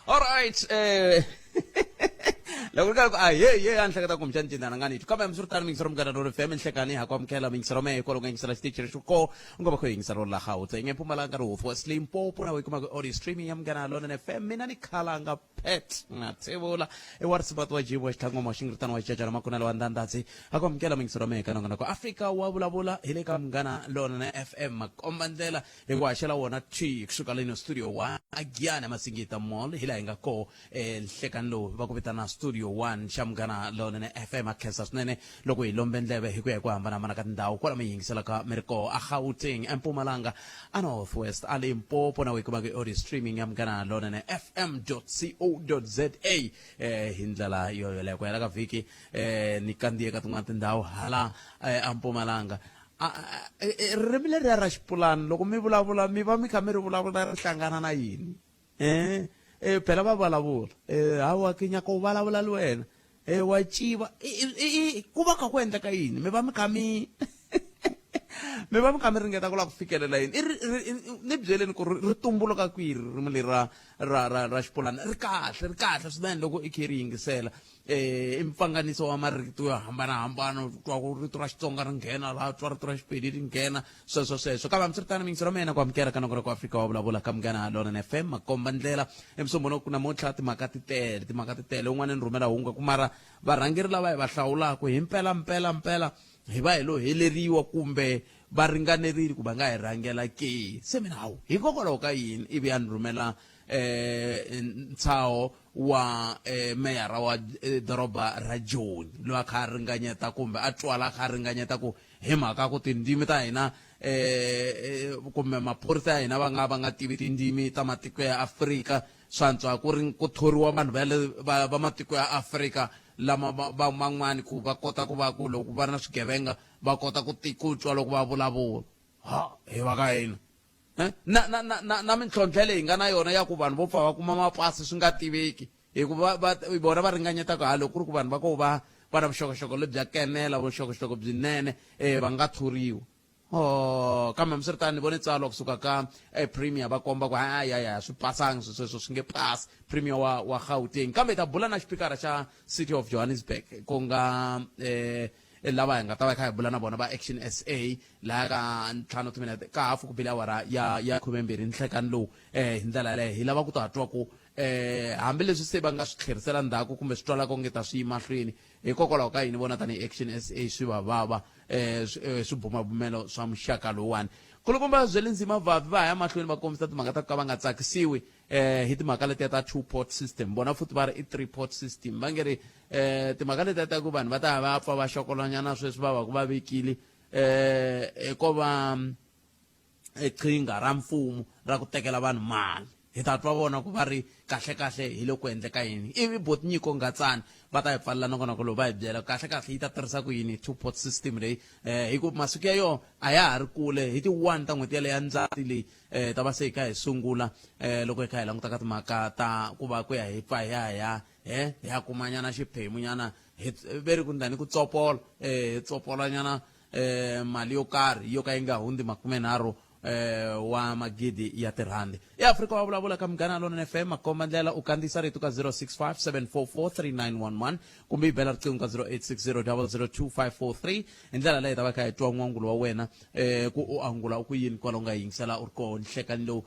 All right, loko ri karhi a ni hleketa ku mixani cinana nga ni twi kambe hambiswiritano mingisero mugana ro fm nhlekani ha ku amukela mingisero me hikwalo nga yingisela xitichi lexi ko u nga va kho yingisela ro la gauteng empumalanga ri hofu wa slimpopo na wekumaka audio streaming ya mugana lona fm mina ni khalanga pet nga tsevula ewarisibati wa jibo wa xitlhangoma wa xingiritano wa xicacana makunelo wa ndandatsi ha ku amukela mingisero me kanongana ku afrika wa vulavula hi le ka mugana lona fm makomba ndlela hi ku haxela wona twi kusuka leni studio wa agiana masingita mall hi laha hi nga ko nhlekani lowu va ku vitana studio 1 xa mugana lona fm a khensa swinene loko hi lombe ndleve hi ku ya hi ku hambanahambana ka tindhawu kwala mi yingiselaka mi ri ko a gauteng empumalanga a northwest a limpopo na wekumaka audio streaming ya mugana lona fm.co.za hi ndlela yoyoleyo ku hela ka vhiki ni kandziye ka tin'wana tindhawu hala empumalanga ririmi leriya ra xipulani loko mi vulavula mi va mi kha mi ri vulavula ri hlangana na yini phela va vulavula hawa ke nyaka u vulavula le wena wa civa ku va kha ku endleka yini mi va mi kha mi mi va mi kha mi ringeta ku lava ku fikelela yini ni byeleni ku ri tumbuluka kwihi ririmi leri ra xipulani ri kahle swinene loko i khe ri yingisela i mpfanganiso wa marito yo hambanahambana twa ku rito ra xitsonga ri nghena laha twa rito ra xipedi ri nghena sweswo kambe hambiswiritano mingisero mena ku amukela ka noko ra ku afrika wa vulavula ka mugana lona fm makomba ndlela emisombono ku namuntlha timhaka ti tele un'wana ni rhumela hungu ku mara varhangeri lava hi va hlawulaka hi mpela hi va hi lo heleriwa kumbe va ringanerile ku va nga hi rhangela ke se mina hawu hikokwalaho ka yini ivi ya ni rhumela ntshaho wa meyara wa doroba ra joni loyi a kha a ringanyeta kumbe a twala a kha a ringanyeta ku hi mhaka ku tindimi ta hina kumbe maphorisa ya hina va nga tivi tindimi ta matiko ya afrika swantswa ku ri ku thoriwa vanhu va matiko ya afrika lama van'wani ku va kota ku va ku loko va ri na swigevenga va kota ku twa loko va vulavula hi va ka hina na mintlhontlho leyi hi nga na yona ya ku vanhu vo pfa va kuma mapasi swi nga tiveki hikuva vona va ringanyetaka loko ku ri ku vanhu va ko va na vuxokoxoko lebyi kenela vuxokoxoko byinene va nga thoriwa kambe hambiswiritano ni vone tsalwa kusuka ka premier va komba ku ya swi pasanga sweswo swi nge pasi premier wa gauteng kambe hi ta bula na xipikara xa city of johannesburg ku nga lava hi nga ta va kha hi bula na vona va action sa laha ka ntlhanu timinete ka hafu ku bile awara ya 12 nhlekani lowu hi ndlela yaleyo hi lava ku ta twa ku hambileswi se va nga swi tlherisela ndzhaku kumbe swi twalaka onge ta swi yimahlweni hikokwalaho ka yini vona tanihi action sa swi va vava swibumabumelo swa muxaka lowuwani kulukumba byele ndzima vavi va ya mahlweni va kombisa timhaka ta ku ka va nga tsakisiwi hi timhaka letiya ta 2-port system bona futhi va ri i 3-port system va nge ri timhaka letiya ta ku vanhu va ta va pfa va xokolanyana sweswi va va ku va vekile ko va qhinga ra mfumo ra ku tekela vanhu mali hi ta twa vona ku va ri kahle hi loko endleka yini ivi boti nyiko ngatsani va ta hi pfalela nakona ku lowu va hi byela kahle yi ta tirhisa ku yini 2-port system leyi hi ku masiku ya yona a ya ha ri kule hi ti-1 ta n'hweti yaleya ndzati leyi ta va se hi kha hi sungula loko hi kha hi languta ka timhaka ta ku va ku ya hi pfa hi ya kumanyana xiphemunyana ve ri ku ndani ku tsopola tsopolanyana mali yo karhi yo ka yi nga hundzi 30 wa magidi ya tirhandi eafrika wa vulavula ka mugana lona fm makomba ndlela u kandziyisa rito ka 0657443911 kumbe i bela riqingho ka 0860002543 hi ndlela leyi ta va kha hi twa n'wangulo wa wena ku u angula u ku yini kwala u nga yingisela u ri koho nhlekani lowu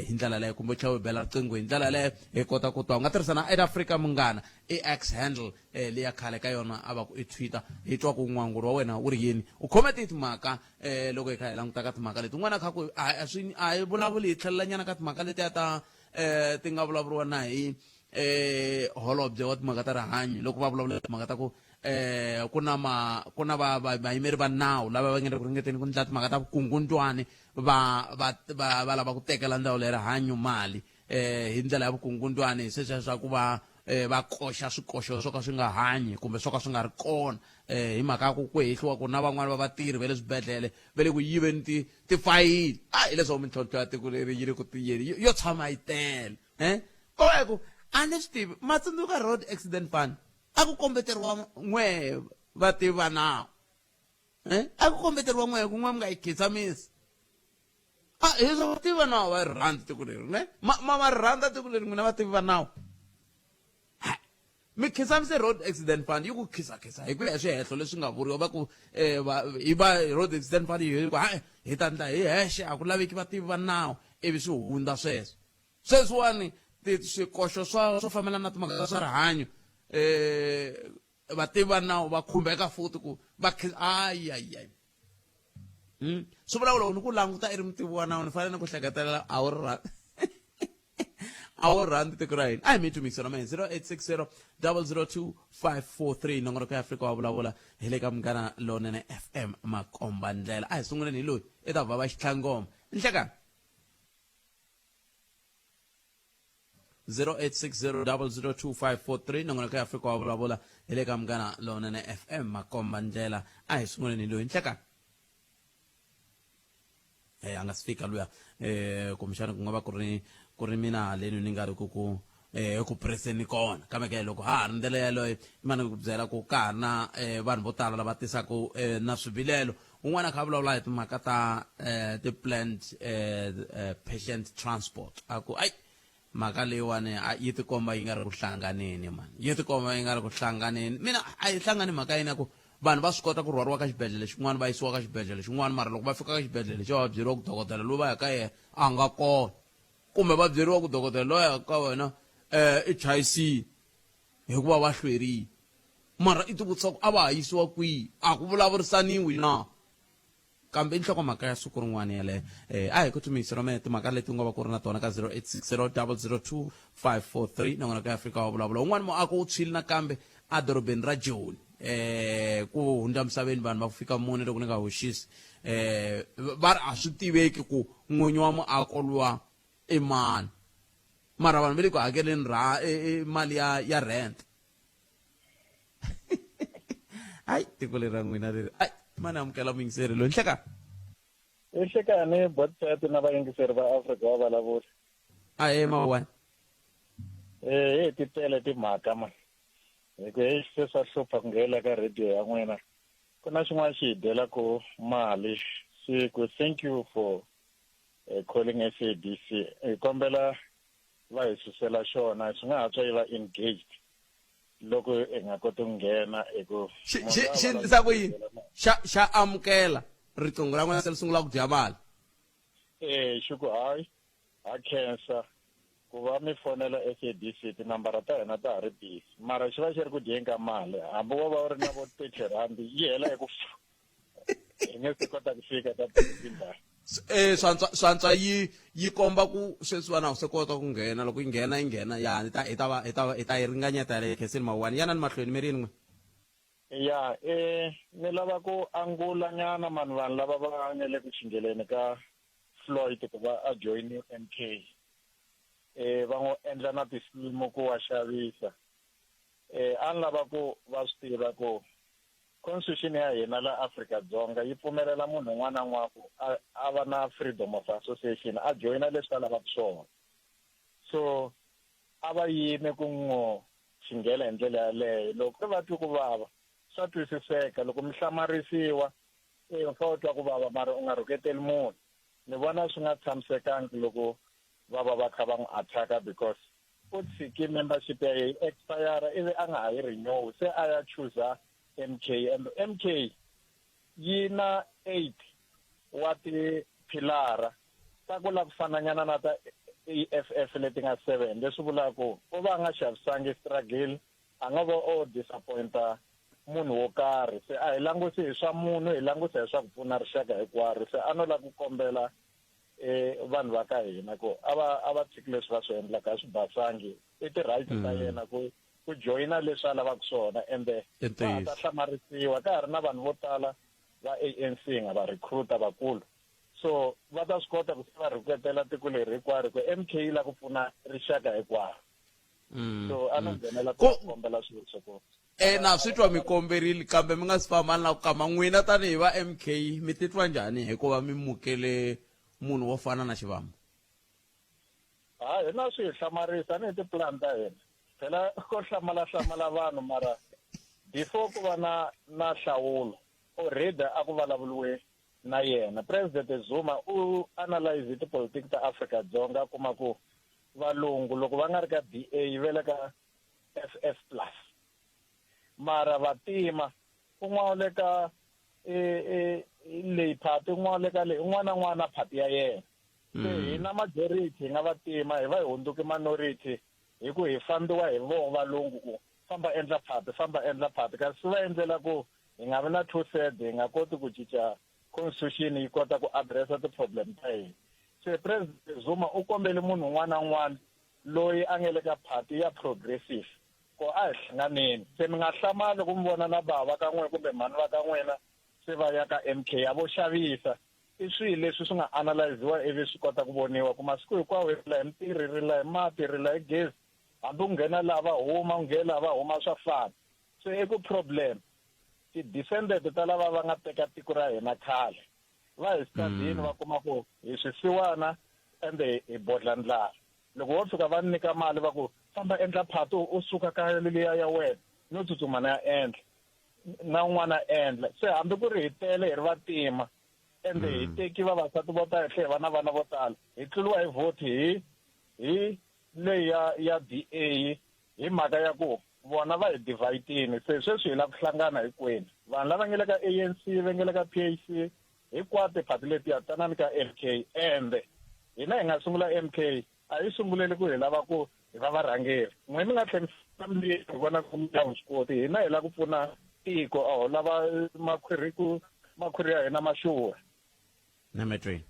hi ndlela leyo kumbe u tlhela u bela riqingho hi ndlela leyo hi kota ku twa u nga tirhisana eafrika munghana x handle leya khale ka yona a va ku i twitter hi twa ku n'wangulo wa wena wu ri yini u khome ti timhaka loko hi kha hi languta ka timhaka leti un'wana kha ku a hi vulavuli hi tlhelelanyana ka timhaka letiya ta ti nga vulavuriwa na hi holobye wa timhaka ta rihanyo loko va vulavula timhaka ta ku ku na vayimeri va nawu lava va nge ri ku ringeteni ku ndla timhaka ta vukungundwani va lava ku tekela ndhawu le rihanyo mali hi ndlela ya vukungundwani sweswiya swa ku va koxa swikoxo swo ka swi nga hanyi kumbe swo ka swi nga ri kona hi mhaka ya ku hehliwa ku na van'wani va vatirhi va le swibedhlele va le ku yiveni tifayili hi leswaku mintlhontlho ya tiko leri yi ri ku tiyeni yo tshama yi tele koweku a ni swi tivi matsundzuka road accident fund a ku kombeteriwa n'we vativi va nawu a ku kombeteriwa n'we kun'we mi nga yi khitsamisi hi swa vativi va nawu va rhandza tiko leri ne ma rhandza tiko leri n'wina vativi va nawu mi khisamise road accident fund yi ku khisakhisa hi ku ya swihehlo leswi nga vuriwa va ku hi va road accident fund hi ta ndla hi hexe a ku laveki vativi va nawu ivi swi hundza sweswiwani swikoxo swo fambelana na timhaka ta swa rihanyo vativi va nawu va khumbeka futhi ku va ayi swi vula loko ni ku languta i ri mutivi wa nawu ni fanele ni ku hleketelela a wu rhandi tiko ra hina a hi mi tumikisana ma 0860 002 543 nongoroko ya Afrika wa vulavula hi le ka Munghana Lonene FM makomba ndlela a hi sunguleni hi loyi i ta vava xitlhangoma nhlekani 0860 002 543 nongoroko ya Afrika wa vulavula hi le ka Munghana Lonene FM makomba ndlela a hi sunguleni hi loyi nhlekani a nga si fika luya kumbexana ku nga va ku ri mina leni ni nga ri ku preseni kona kambe ke loko ha ha ri ndlela yaloyo imana ku byela ku ka ha ri na vanhu vo tala lava tisaka na swivilelo un'wana kha vulavula hi timhaka ta ti-planned patient transport a ku ai mhaka leyiwani yi tikomba yi nga ri ku hlanganeni mani yi tikomba yi nga ri ku hlanganeni mina a yi hlangani mhaka yini ya ku vanhu va swi kota ku rhwariwa ka xibedhlele xin'wana va yisiwa ka xibedhlele xin'wana mara loko va fika ka xibedhlele xo va byeriwa ku dokodela lowu va ya ka yena a nga kona kumbe va byeriwa ku dokodela loyi ya ka wena i chayisini hikuva va hlwerile mara i tivutisa ku a va ha yisiwa kwihi a ku vulavurisaniwi na kambe i nhlokomhaka ya siku rin'wana yaleyo a hi ku tumisiro mene timhaka leti nga va ku ri na tona ka 0860 002 543 nongona ka Afrika wa vulavula un'wana muako wu tshwile nakambe adorobeni ra Joni ku hundza misaveni vanhu va ku fika mune loko ni nga hoxisi va ri a swi tiveki ku n'winyi wa muako luwa i mani mara vanhu va le ku hakeleni mali ya rent hayi tiko leri ra n'wina leri ai mani amukela muyingiseri loyi nhlekani botsati na vayingiseri va Afrika va vulavula mawani hi ti tele timhaka ma hiku hi se swa hlupha ku nghena ka radio ya n'wina ku na xin'wana xi hi dyelaku mali siku thank you for calling SABC hi kombela va hi susela xona swi nga ha tswa yi va engaged loko hi nga koti ku nghena hiku xi ndlisa ku yini xa amukela riqingho ra n'wina se li sungula ku dya mali xi ku hayi ha khensa ku va mi fonela SABC tinambara ta hina ta ha ri busy mara xi va xi ri ku dyeni ka mali hambi wo va u ri na vo 30 rand yi hela hi ku hi nge se kota ku fika ka tindhawu swantswa yi komba ku sweswi na se kota ku nghena loko yi nghena ya hi ta yi ringanyeta le khesini mawani yana ni mahlweni mi ri yini ya ni lava ku angula nyana vanhu lava va nga le ku chingeleni ka Floyd ku va a join MK va n'wi endla na tisimu ku wa xavisa a ni lava ku va swi tiva ku constitution ya hina la Afrika-Dzonga yi pfumelela munhu un'wana na un'wana ku a va na freedom of association a joyina leswi a lavaka swona so a va yime ku n'wi xinghela hi ndlela yaleyo loko ri va twi ku vava swa twisiseka loko mi hlamarisiwa mfa u twa ku vava mara u nga rhuketeli munhu ni vona swi nga tshamisekangi loko va va kha va n'wi attack because u tshiki membership ya yi expire ivi a nga ha yi renew se a ya choose MK and MK yi na 8 wa tipilara ta ku la ku fananyana na ta EFF leti nga 7 leswi vulaku u va nga xavisangi struggle a nga va o disappointa munhu wo karhi se a hi langusi hi swa munhu hi langusa hi swa ku pfuna rixaka hinkwaro se a no la ku kombela vanhu va ka hina ku a va tshiki leswi va swi endlaka swi basangi i ti-rights ta yena ku joyina leswi a lavaka swona ende va ta hlamarisiwa ka ha ri na vanhu vo tala va ANC nga va recruiter vakulu so va ta swi kota ku se va rhuketela tiko leri hinkwaro ku MK yi la ku pfuna rixaka hinkwaro so a no nghenela ku kombela swilo swo ku na swi twa mi komberile kambe mi nga si famba na ku kama n'wina tanihi va MK mi titwa njhani hikuva mi mukele munhu wo fana na Xivambu hi na swi hlamarisa ni tiplan ta hina phela ko hlamala vanhu mara before ku va na nhlawulo already a ku vulavuriwe na yena. President Zuma u analyze tipolotiki ta Afrika-Dzonga kuma ku valungu loko va nga ri ka DA va le ka FF plus mara vatima un'wana le ka leyi party un'wana le ka leyi un'wana na un'wana party ya yena. Se hina majority hi nga vatima hi va hi hundzuke minority hi ku hi fambiwa hi vona valungu ku famba endla party kasi swi va endlela ku hi nga vi na two side hi nga koti ku cinca constitution yi kota ku addressa ti-problem ta hina. Se President Zuma u kombele munhu un'wana na un'wana loyi a nga le ka party ya progressive ko a hi hlanganeni. Se mi nga hlamali ku mi vona na bava ka n'wina kumbe mhani va ka n'wina se va ya ka MK ya vo xavisa. I swilo leswi swi nga analyziwa ivi swi kota ku voniwa ku masiku hinkwawo hi rila hi mitirho hi rila hi mati hi rila hi gezi hambi u nghena lava huma u nghena lava huma swa fana. Se i ku problem ti-descendant ta lava va nga teka tiko ra hina khale va hi stadini va kuma ku hi swisiwana ende hi bodla ndlala. Loko wo tshuka va nyika mali va ku famba endla phati u suka ka liya ya wena no tsutsuma na ya endla na un'wana endla. Se hambi ku ri hi tele hi ri vatima ende hi teki vavasati vo tala hi va na vana vo tala hi tluriwa hi vote hi leyi ya DA hi mhaka ya ku vona va hi divide-ini. Se sweswi hi lava ku hlangana hinkwenu vanhu lava nga le ka ANC va nga le ka PAC hinkwato phati letiya tanani ka MK ende hina hi nga sungula MK a hi sunguleli ku hi lava ku hi va varhangeri. N'wina mi nga tlherisisa miliyoni hi vona ku mi ya vuswikoti hina hi lava ku pfuna tiko aho lava makhwiri ya hina maxuwa. Nametri.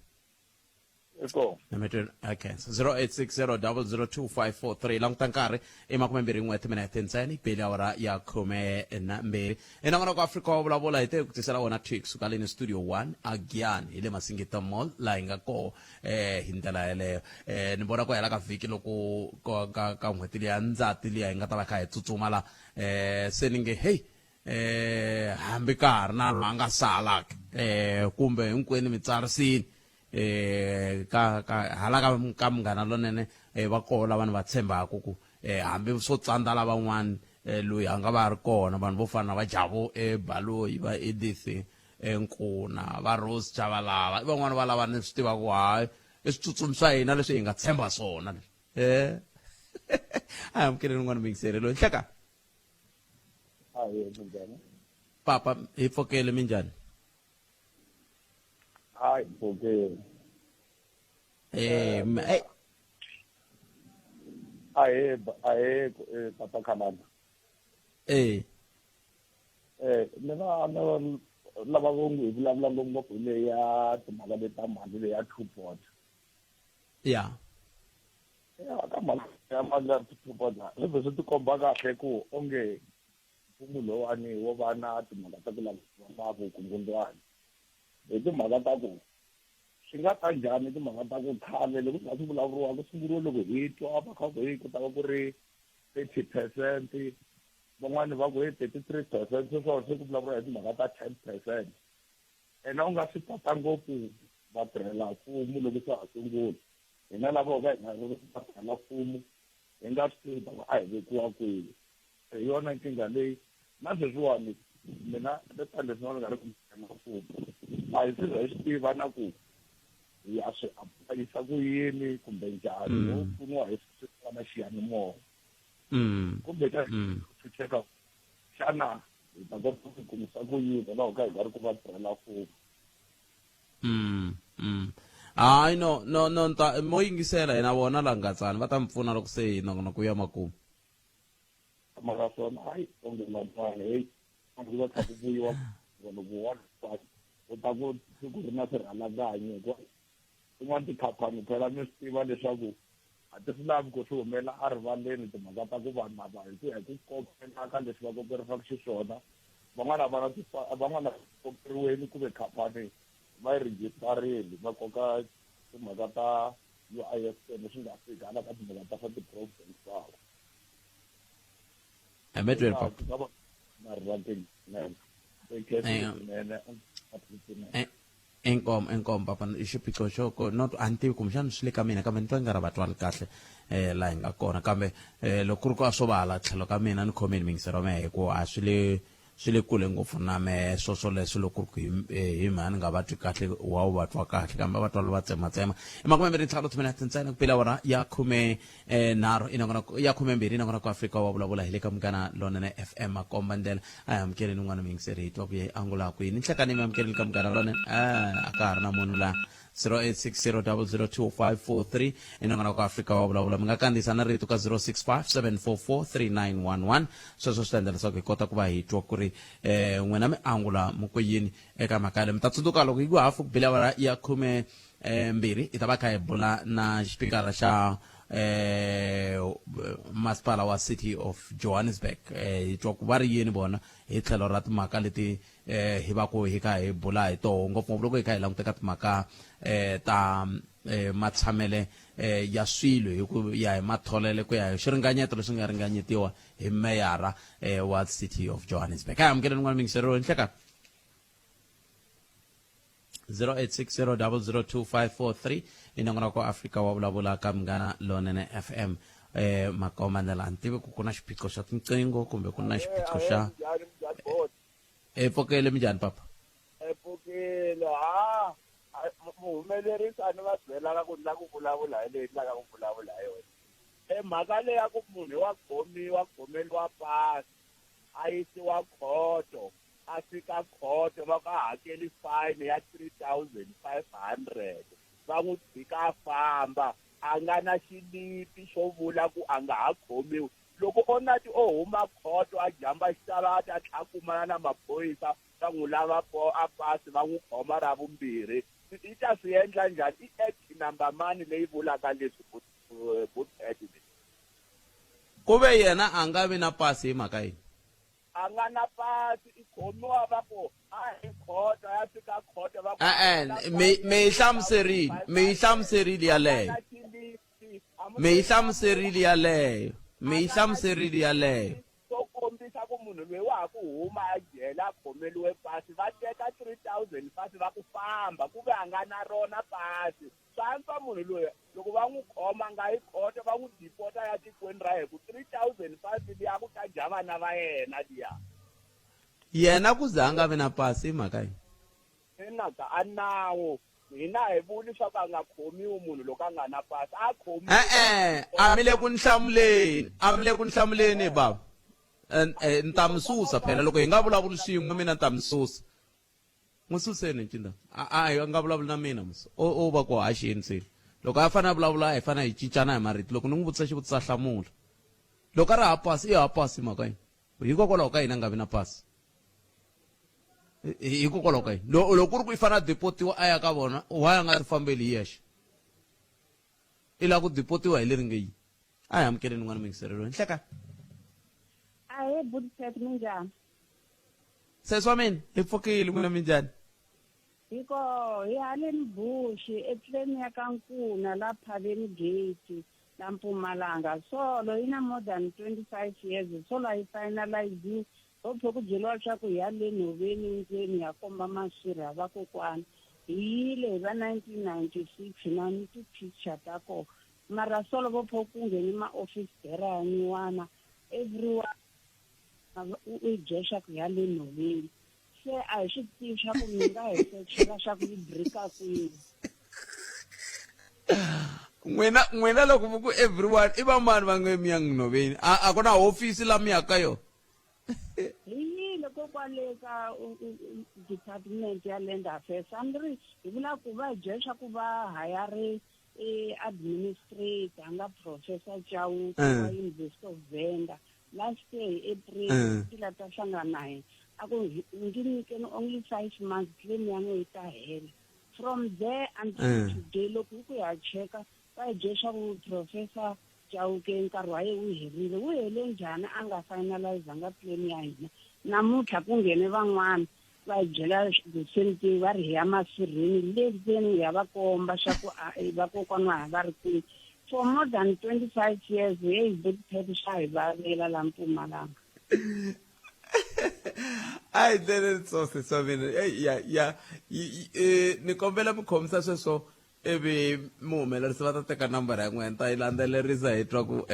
Iko. Nametri, okay. So 0860002543 lang tankari emakume mbiri n'we minute ntsena pele awara ya khume na mbiri. Enangana ku Africa wa vulavula hi te ku tisela wona Twix suka le studio 1 again hi le Masingita Mall la hi nga ko hi ndlela yeleyo. Ni vona ku hela ka vhiki loko ka n'hweti leya Ndzati leya hi nga ta va kha hi tsutsuma la se ninge hey hambi ka ha ri na mhanga salaka kumbe hinkwenu mi tsarisini ka hala ka munghana lonene va koho lava ni va tshembaka ku hambi swo tsandza lavan'wana loyi a nga va ri kona vanhu vo fana na va Jabu Baloyi va Edith Nkuna va Rose Chavalala van'wana va lava ni swi tiva ku hayi i switsutsumi swa hina leswi hi nga tshemba swona a amukeleni n'wana mingiseri loyi hleka papa hi pfokele minjhani Hi, okay. Papa Kamana. Ni na lava vongu vulavula ngopfu le ya timhaka leta mali le ya two-pot. Yeah. Ka mali ya two-pot leswi swi tikomba kahle ku onge mfumo lowani wo va na timhaka ta ku lava vukungundzwana. Hi timhaka ta ku swi nga ta njhani timhaka ta ku khale loko swi nga swi vulavuriwa ku sunguriwa loko hi twa va kha ku hi ku ta va ku ri 30%, van'wani va ku hi 33%, sweswo se ku vulavuriwa hi timhaka ta 10%. Ena u nga swi tata ngopfu vatirhela mfumo loko swi ha sungula hina lava ho ka hi nga ri vatirhela mfumo hi nga swi tiva a hi vekiwa kwihi. Hi yona nkingha leyi na sweswiwani mina leta leswi nga nga ri ku mfumo a hi swi hi swi tiva na ku ya swi aplayisa ku yini kumbe njhani wo pfuniwa hi swi na xiyanimoya kumbe ka swi cheka xana hi ta kota ku kumisa ku yini laha ka hi nga ri ku va tirhela mfumo. hayi no mo yingisela hina vona la Ngatsani va ta mi pfuna loko se hi nongono ku ya makumu mara swona hayi onge mantwana hey vanhu va kha ku vuyiwa vanhu vuwani u ta ku siku ri na swirhalanganyi hikuva tin'wana tikhampani phela mi swi tiva leswaku a ti swi lavi ku swi humela erivaleni timhaka ta ku vanhu lava hi ku ya hi ku kokelaka leswi va kokeriwaka xiswona van'wana van'wana kokeriweni kumbe khampani va yi rejistarile va koka timhaka ta UIF leswi nga fika hala ka timhaka ta swa ti-problem swavo Medwell papa enkom papa xiphiqo xo not antivi kumbexana swi le ka mina kambe ni twa nga ri vatwali kahle laha hi nga kona kambe loko ku ri ku a swo vala tlhelo ka mina ni khomeni mingisero mehe hikuva a swi le swi le kule ngopfu na mehe swoswo leswi loko ku hi mani nga va twi kahle wa wu va twa kahle kambe va twa lo va tsematsema i makume mbirhi ntlhanu timinete ntsena ku pela wona ya khume nharhu ya khume mbirhi inakona ku Afrika wa vulavula hi le ka Munghana Lonene FM makomba ndlela a hi amukeleni n'wana mingiseri hi twa ku ye angula kwini nhlekani mi amukeleni ka Munghana Lonene a ka ha ri na munhu la 0860002543 inongana ku Afrika wa vulavula mi nga kandziyisa na rito ka 0657443911 sweswo swi ta endla leswaku hi kota ku va hi twa ku ri n'wina mi angula muko yini eka mhaka leyi mi ta tsundzuka loko hi ku hafu ku bile awara ya khume mbirhi hi ta va kha hi bula na xipikara xa masipala wa City of Johannesburg hi twa ku va ri yini bona hi tlhelo ra timhaka leti hi va ku hi kha hi bula hi toho ngopfungopfu loko hi kha hi languteka timhaka ta matshamele ya swilo hi ku ya hi matholele ku ya hi xiringanyeto leswi nga ringanyetiwa hi meyara wa City of Johannesburg ha amukeleni n'wana mingiseriwe nhleka 0860002543 inongana ku Afrika wa vulavula ka Munghana Lonene FM makomandela antivi ku kuna xiphiqo xa tinqingho kumbe ku na xiphiqo xa epfokele minjhani papa epfokele muhumelerisi a ni va byelaka ku ni la ku vulavula hi leyi ni laka ku vulavula hi yona mhaka leyi ya ku munhu wa khomeliwa pasi a yisiwa khoto a fika khoto va ka hakeli fine ya 3,500 va n'wi tshika a famba a nga na xilipi xo vula ku a nga ha khomiwi loko o nati o huma khoto a jamba xitalati a tlhakumana na maphorisa va n'wi lava a pasi va n'wi khoma ra vumbirhi i ta swi endla njhani i act number mani leyi vulaka leswi ku ve yena a nga vi na pasi hi mhaka yini a nga na pasi i khomiwa va ku a hi khoto ya fika khoto va me hi hlamuserile yaleyo to kombisa ku munhu loyi wa ha ku huma a jele a khomeliwe pasi va teka 3,000 pasi va ku famba ku ve a nga na rona pasi swantswa munhu loyi loko va n'wi khoma nga yi khoto va n'wi dipota ya tikweni ra hi ku 3,000 pasi liya ku ta dya vana va yena liya yena ku za a nga vi na pasi hi mhaka yini enaka a nawu hina hi vuli swa ku a nga khomiwi munhu loko a nga na pasi a khomi a mi le ku nhlamuleni baba ni ta mi susa phela loko hi nga vulavuli swin'we mina ni ta mi susa n'wi suseni cinda a hi nga vulavuli na mina musa o va ku haxini se loko a fanele a vulavula hi fanele hi cincana hi marito loko ni n'wi vutisa xivutiso a hlamula loko a ri ha pasi i ha pasi mhaka yini hikokwalaho ka hina nga vi na pasi hikokwalaho ka yini loko ku ri ku i fanele a depotiwa a ya ka vona why a nga ri fambeli hi yexe i lava ku depotiwa hi leri nge yi a hi amukeleni n'wana mingiselelo nhleka ahe budiseti minjhani sesi wa mina hi pfukile n'wina minjhani hiko hi haleni bushi etleni ya ka Nkuna la Phaveni Gate la Mpumalanga solo yi na more than 25 years solo yi finalize hophe ku byeliwa swa ku hi haleni hoveni ndzeni ya komba maswiri ya vakokwana hi yile va 1996 na ni ti-picture ta kona mara solo vophe ku ngheni ma-office bera ya nyuwana everyone u jexa ku ya le noveni se a hi swi tivi swa ku mi nga hi sechela swa ku yi brika kwini n'wina loko mi ku everyone i va mani va nge mi yang noveni a ku na hofisi la mi yaka yona hi yile kokwale ka department ya land affairs andri hi vula ku va jexa ku va hayare administrator a nga professor Chauke wa University of Venda last year April tila ta hlangana naye ako nginikeni only 5 months claim yangu ita hela from there until today loko ku ya cheka va jesha ku professor Chauke nkarhi wa yena wu hele njhani a nga finalize anga claim ya hina namuntlha ku nghene van'wana va byela the same thing va ri hi ya masirheni leseni ya va komba swa ku vakokwana va ri kwihi for more than 25 years hi big swa hi vavela la Mpumalanga ai dele sose swa mina ni kombela mi khomisa sweswo ivi muhumelerisi va ta teka nambara ya n'wina ta yi landzelerisa hi twa ku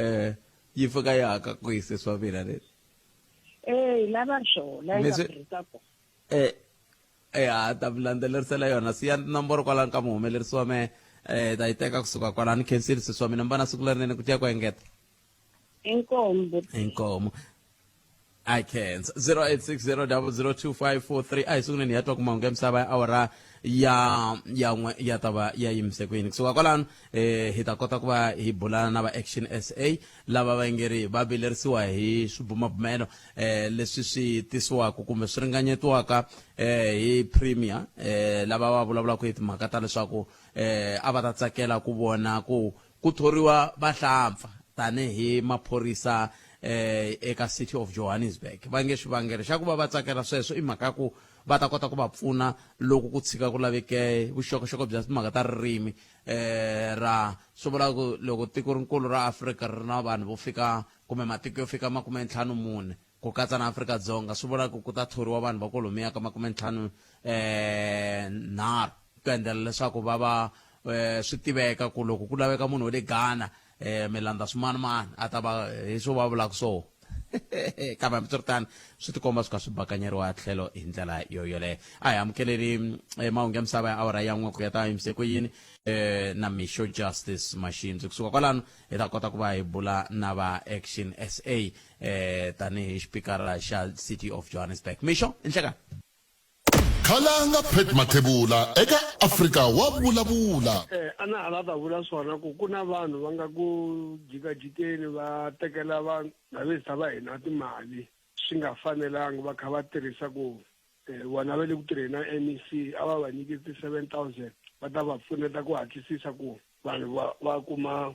yi fika yi haka kwihi swa mina leti lava swo la Leswi- nga tirhisa ko ta vulandzelerisela yona siya nomboro kwalani ka muhumelerisi wa me ta yi teka kusuka kwalani khensilisi swa mina mbana siku lerinene ku tiya ku engeta inkombo inkomo I can 0860002543 a hi sunguleni ya twa ku mahungu ya misava ya awara ya n'we ya ta va ya yimise kwini kusuka kwalano hi ta kota ku va hi bulana na va Action SA lava va ngeri va bilerisiwa hi swibumabumelo leswi swi tisiwaka kumbe swi ringanyetiwaka hi premier lava va vulavulaka hi timhaka ta leswaku a va ta tsakela ku vona ku thoriwa vahlampfa tanihi maphorisa eka city of Johannesburg va nge xivangelo xa ku va va tsakela sweswo i mhaka ku va ta kota ku va pfuna loko ku tshika ku laveke vuxokoxoko bya timhaka ta ririmi ra swi vula ku loko tiko rinkulu ra Afrika ri na vanhu vo fika kumbe matiko yo fika 54 ku katsa na Afrika-Dzonga swi vula ku ta thoriwa vanhu va kolomiya ka 54 ku endlela leswaku va va swi tiveka ku loko ku laveka munhu wa le Ghana milanda swimanimani a ta va hi swo va vulaka swoho kambe hambiswiritano swi tikomba swi kha swi bakanyeriwa tlhelo hi ndlela yoyoleyo a hi amukeleli mahungu ya misava ya awara ya n'we ku ya ta yimise ku yini na Misho Justice Machines kusuka kwalano hi ta kota ku va hi bula na va Action SA tanihi xipikara xa City of Johannesburg. Misho inhlekani khalanga Pet Mathebula eka Afrika wa vulavula ana hala ta vula swona ku na vanhu va nga ku jikajikeni va tekela va navisa va hina timali swi nga fanelanga va kha va tirhisa ku vona va le ku tirheni na MEC a va nyiki 7,000 va ta va pfuneta ku hatlisisa ku vanhu va kuma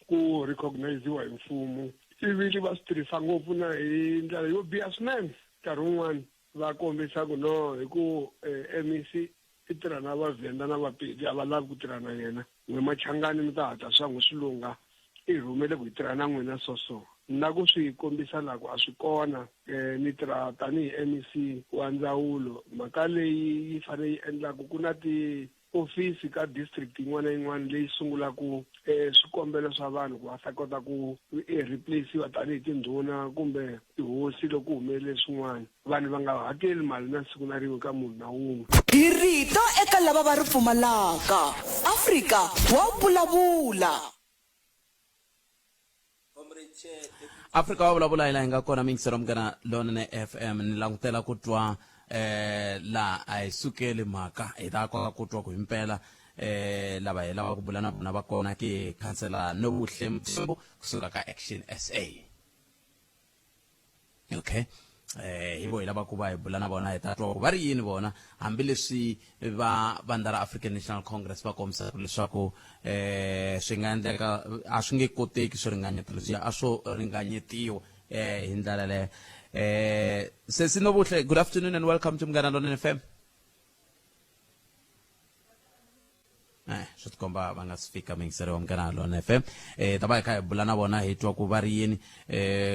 ku recognize-iwa hi mfumo ivili va swi tirhisa ngopfu na hi ndlela yo biha swinene nkarhi wun'wani va kombisa ku no hi ku MEC i tirha na vaVenda na Vapedi a va lavi ku tirha na yena n'we Machangani mi ta hata swa n'we swilunga i rhumele ku hi tirha na n'wina so na ku swi kombisa laku a swi kona ni tirha tanihi MEC wa ndzawulo mhaka leyi yi fanele yi endlaku ku na ofisi ka district yin'wana na yin'wana leyi sungulaku swikombelo swa vanhu ku va ta kota ku replace-iwa tanihi tindhuna kumbe tihosi loko humelele swin'wana vanhu va nga hakeli mali na siku na rin'we ka munhu na wun'we hi rito eka lava va ri pfumalaka Afrika wa vulavula Afrika wa vulavula hi laha hi nga kona mingisero mugana Lonene FM ni langutela ku twa la a hi sukeli mhaka hi ta kota ku twa ku himpela lava hi lava ku bula na vona va kona ke khansela Nobuhle Mthembu kusuka ka Action SA okay hi vo hi lava ku va hi bula na vona hi ta twa va ri yini vona hambileswi va vandla ra African National Congress va kombisa leswaku swi nga endleka a swi nge koteki swi ringanyeta leswi a swo ringanyetiwa hi ndlela leyo Sesi Nobuhle, good afternoon and welcome to Mugana Lonene FM. Swi tikomba va nga si fika mingisero wa Mugana Lonene FM ta va hi kha hi bula na vona hi twa ku va ri yini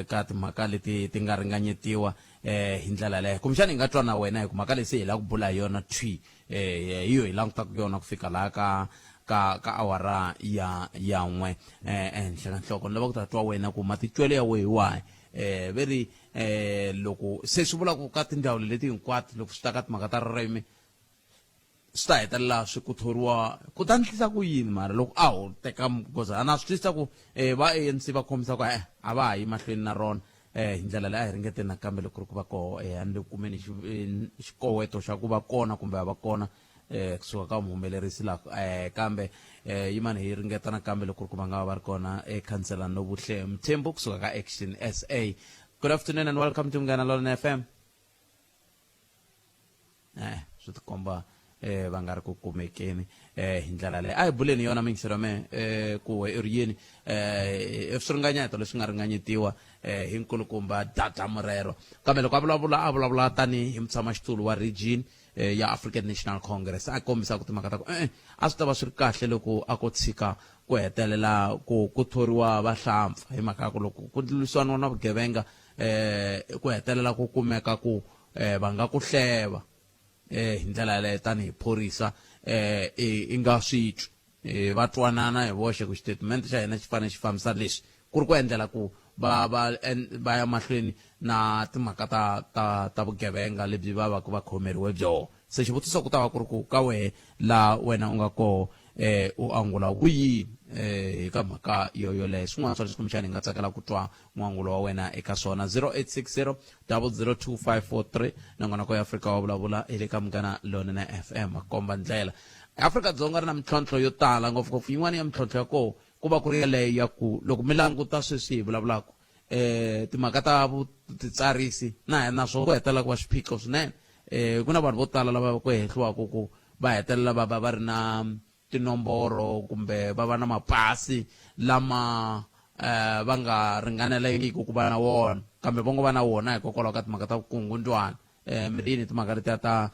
ka timhaka leti ti nga ringanyetiwa hi ndlela leyo kumbexana hi nga twa na wena hi ku mhaka lesi hi la ku bula hi yona twi hi yo hi langutaka yona ku fika laha ka awara ya n'we ehenhla nhloko ni lava ku ta twa wena ku matitwelo ya wehe wahi very loko se swi vula ku ka tindhawu leti hinkwato loko swi ta ka timhaka ta ririmi swi ta hetelela swi ku thoriwa ku ta ndlisa ku yini mara loko a ho teka goza ana swi twisisa ku va ANC va khomisa ku a va ha yi mahlweni na rona hi ndlela leyi a hi ringeteni nakambe loko ri ku va koho a ni le ku kumeni xikoweto xa ku va kona kumbe a va kona kusuka ka muhumelerisi laha kambe yimani hi ringeta nakambe loko ri ku va nga va ri kona khansela Nobuhle Mthembu kusuka ka Action SA. Good afternoon and welcome to Mugana Lonene FM. Swi tikomba va nga ri ku kumekeni hi ndlela leyi a hi buleni yona mingisero me ku i ri yini swiringanyeto leswi nga ringanyetiwa hi nkulukumba Dada Murero kambe loko a vulavula tani hi mutshamaxitulu wa region ya African National Congress a kombisa ku timhaka ta ku a swi ta va swi ri kahle loko a ko tshika ku hetelela ku thoriwa vahlampfa hi mhaka ku loko ku lwisaniwa na vugevenga ku hetelela ku kumeka ku va nga ku hleva hi ndlela yaleyo tanihi phorisa i nga swi twi va twanana hi voxe ku xitatimende xa hina xi fanele xi fambisa leswi ku ri ku endlela ku va ya mahlweni na timhaka ta vugevenga lebyi va ku va khomeriwe byoho. Se xivutiso ku ta va ku ri ku ka wehe la wena u nga koho u angula wihi eka mhaka yoleyo. Swin'wana swa leswi kumbexani hi nga tsakela ku twa n'wangulo wa wena eka swona 0860 002 nangona ko ya Afrika wa vulavula hi le ka Munghana Lonene FM komba ndlela. Afrika-Dzonga ri na mintlhontlho yo tala ngopfungopfu, yin'wana ya mintlhontlho ya koho ku va ku ri yaleyo ya ku loko mi languta sweswi hi vulavulaka timhaka ta vutitsarisi naswona ku hetelela ku va swiphiqo swinene. Ku na vanhu vo tala lava ku hehliwaka ku va hetelela va ri na tinomboro kumbe va va na mapasi lama va nga ringanelangiki ku va na wona, kambe va ngo va na wona hikokwalaho ka timhaka ta vukungundzwana mirini, timhaka letiya ta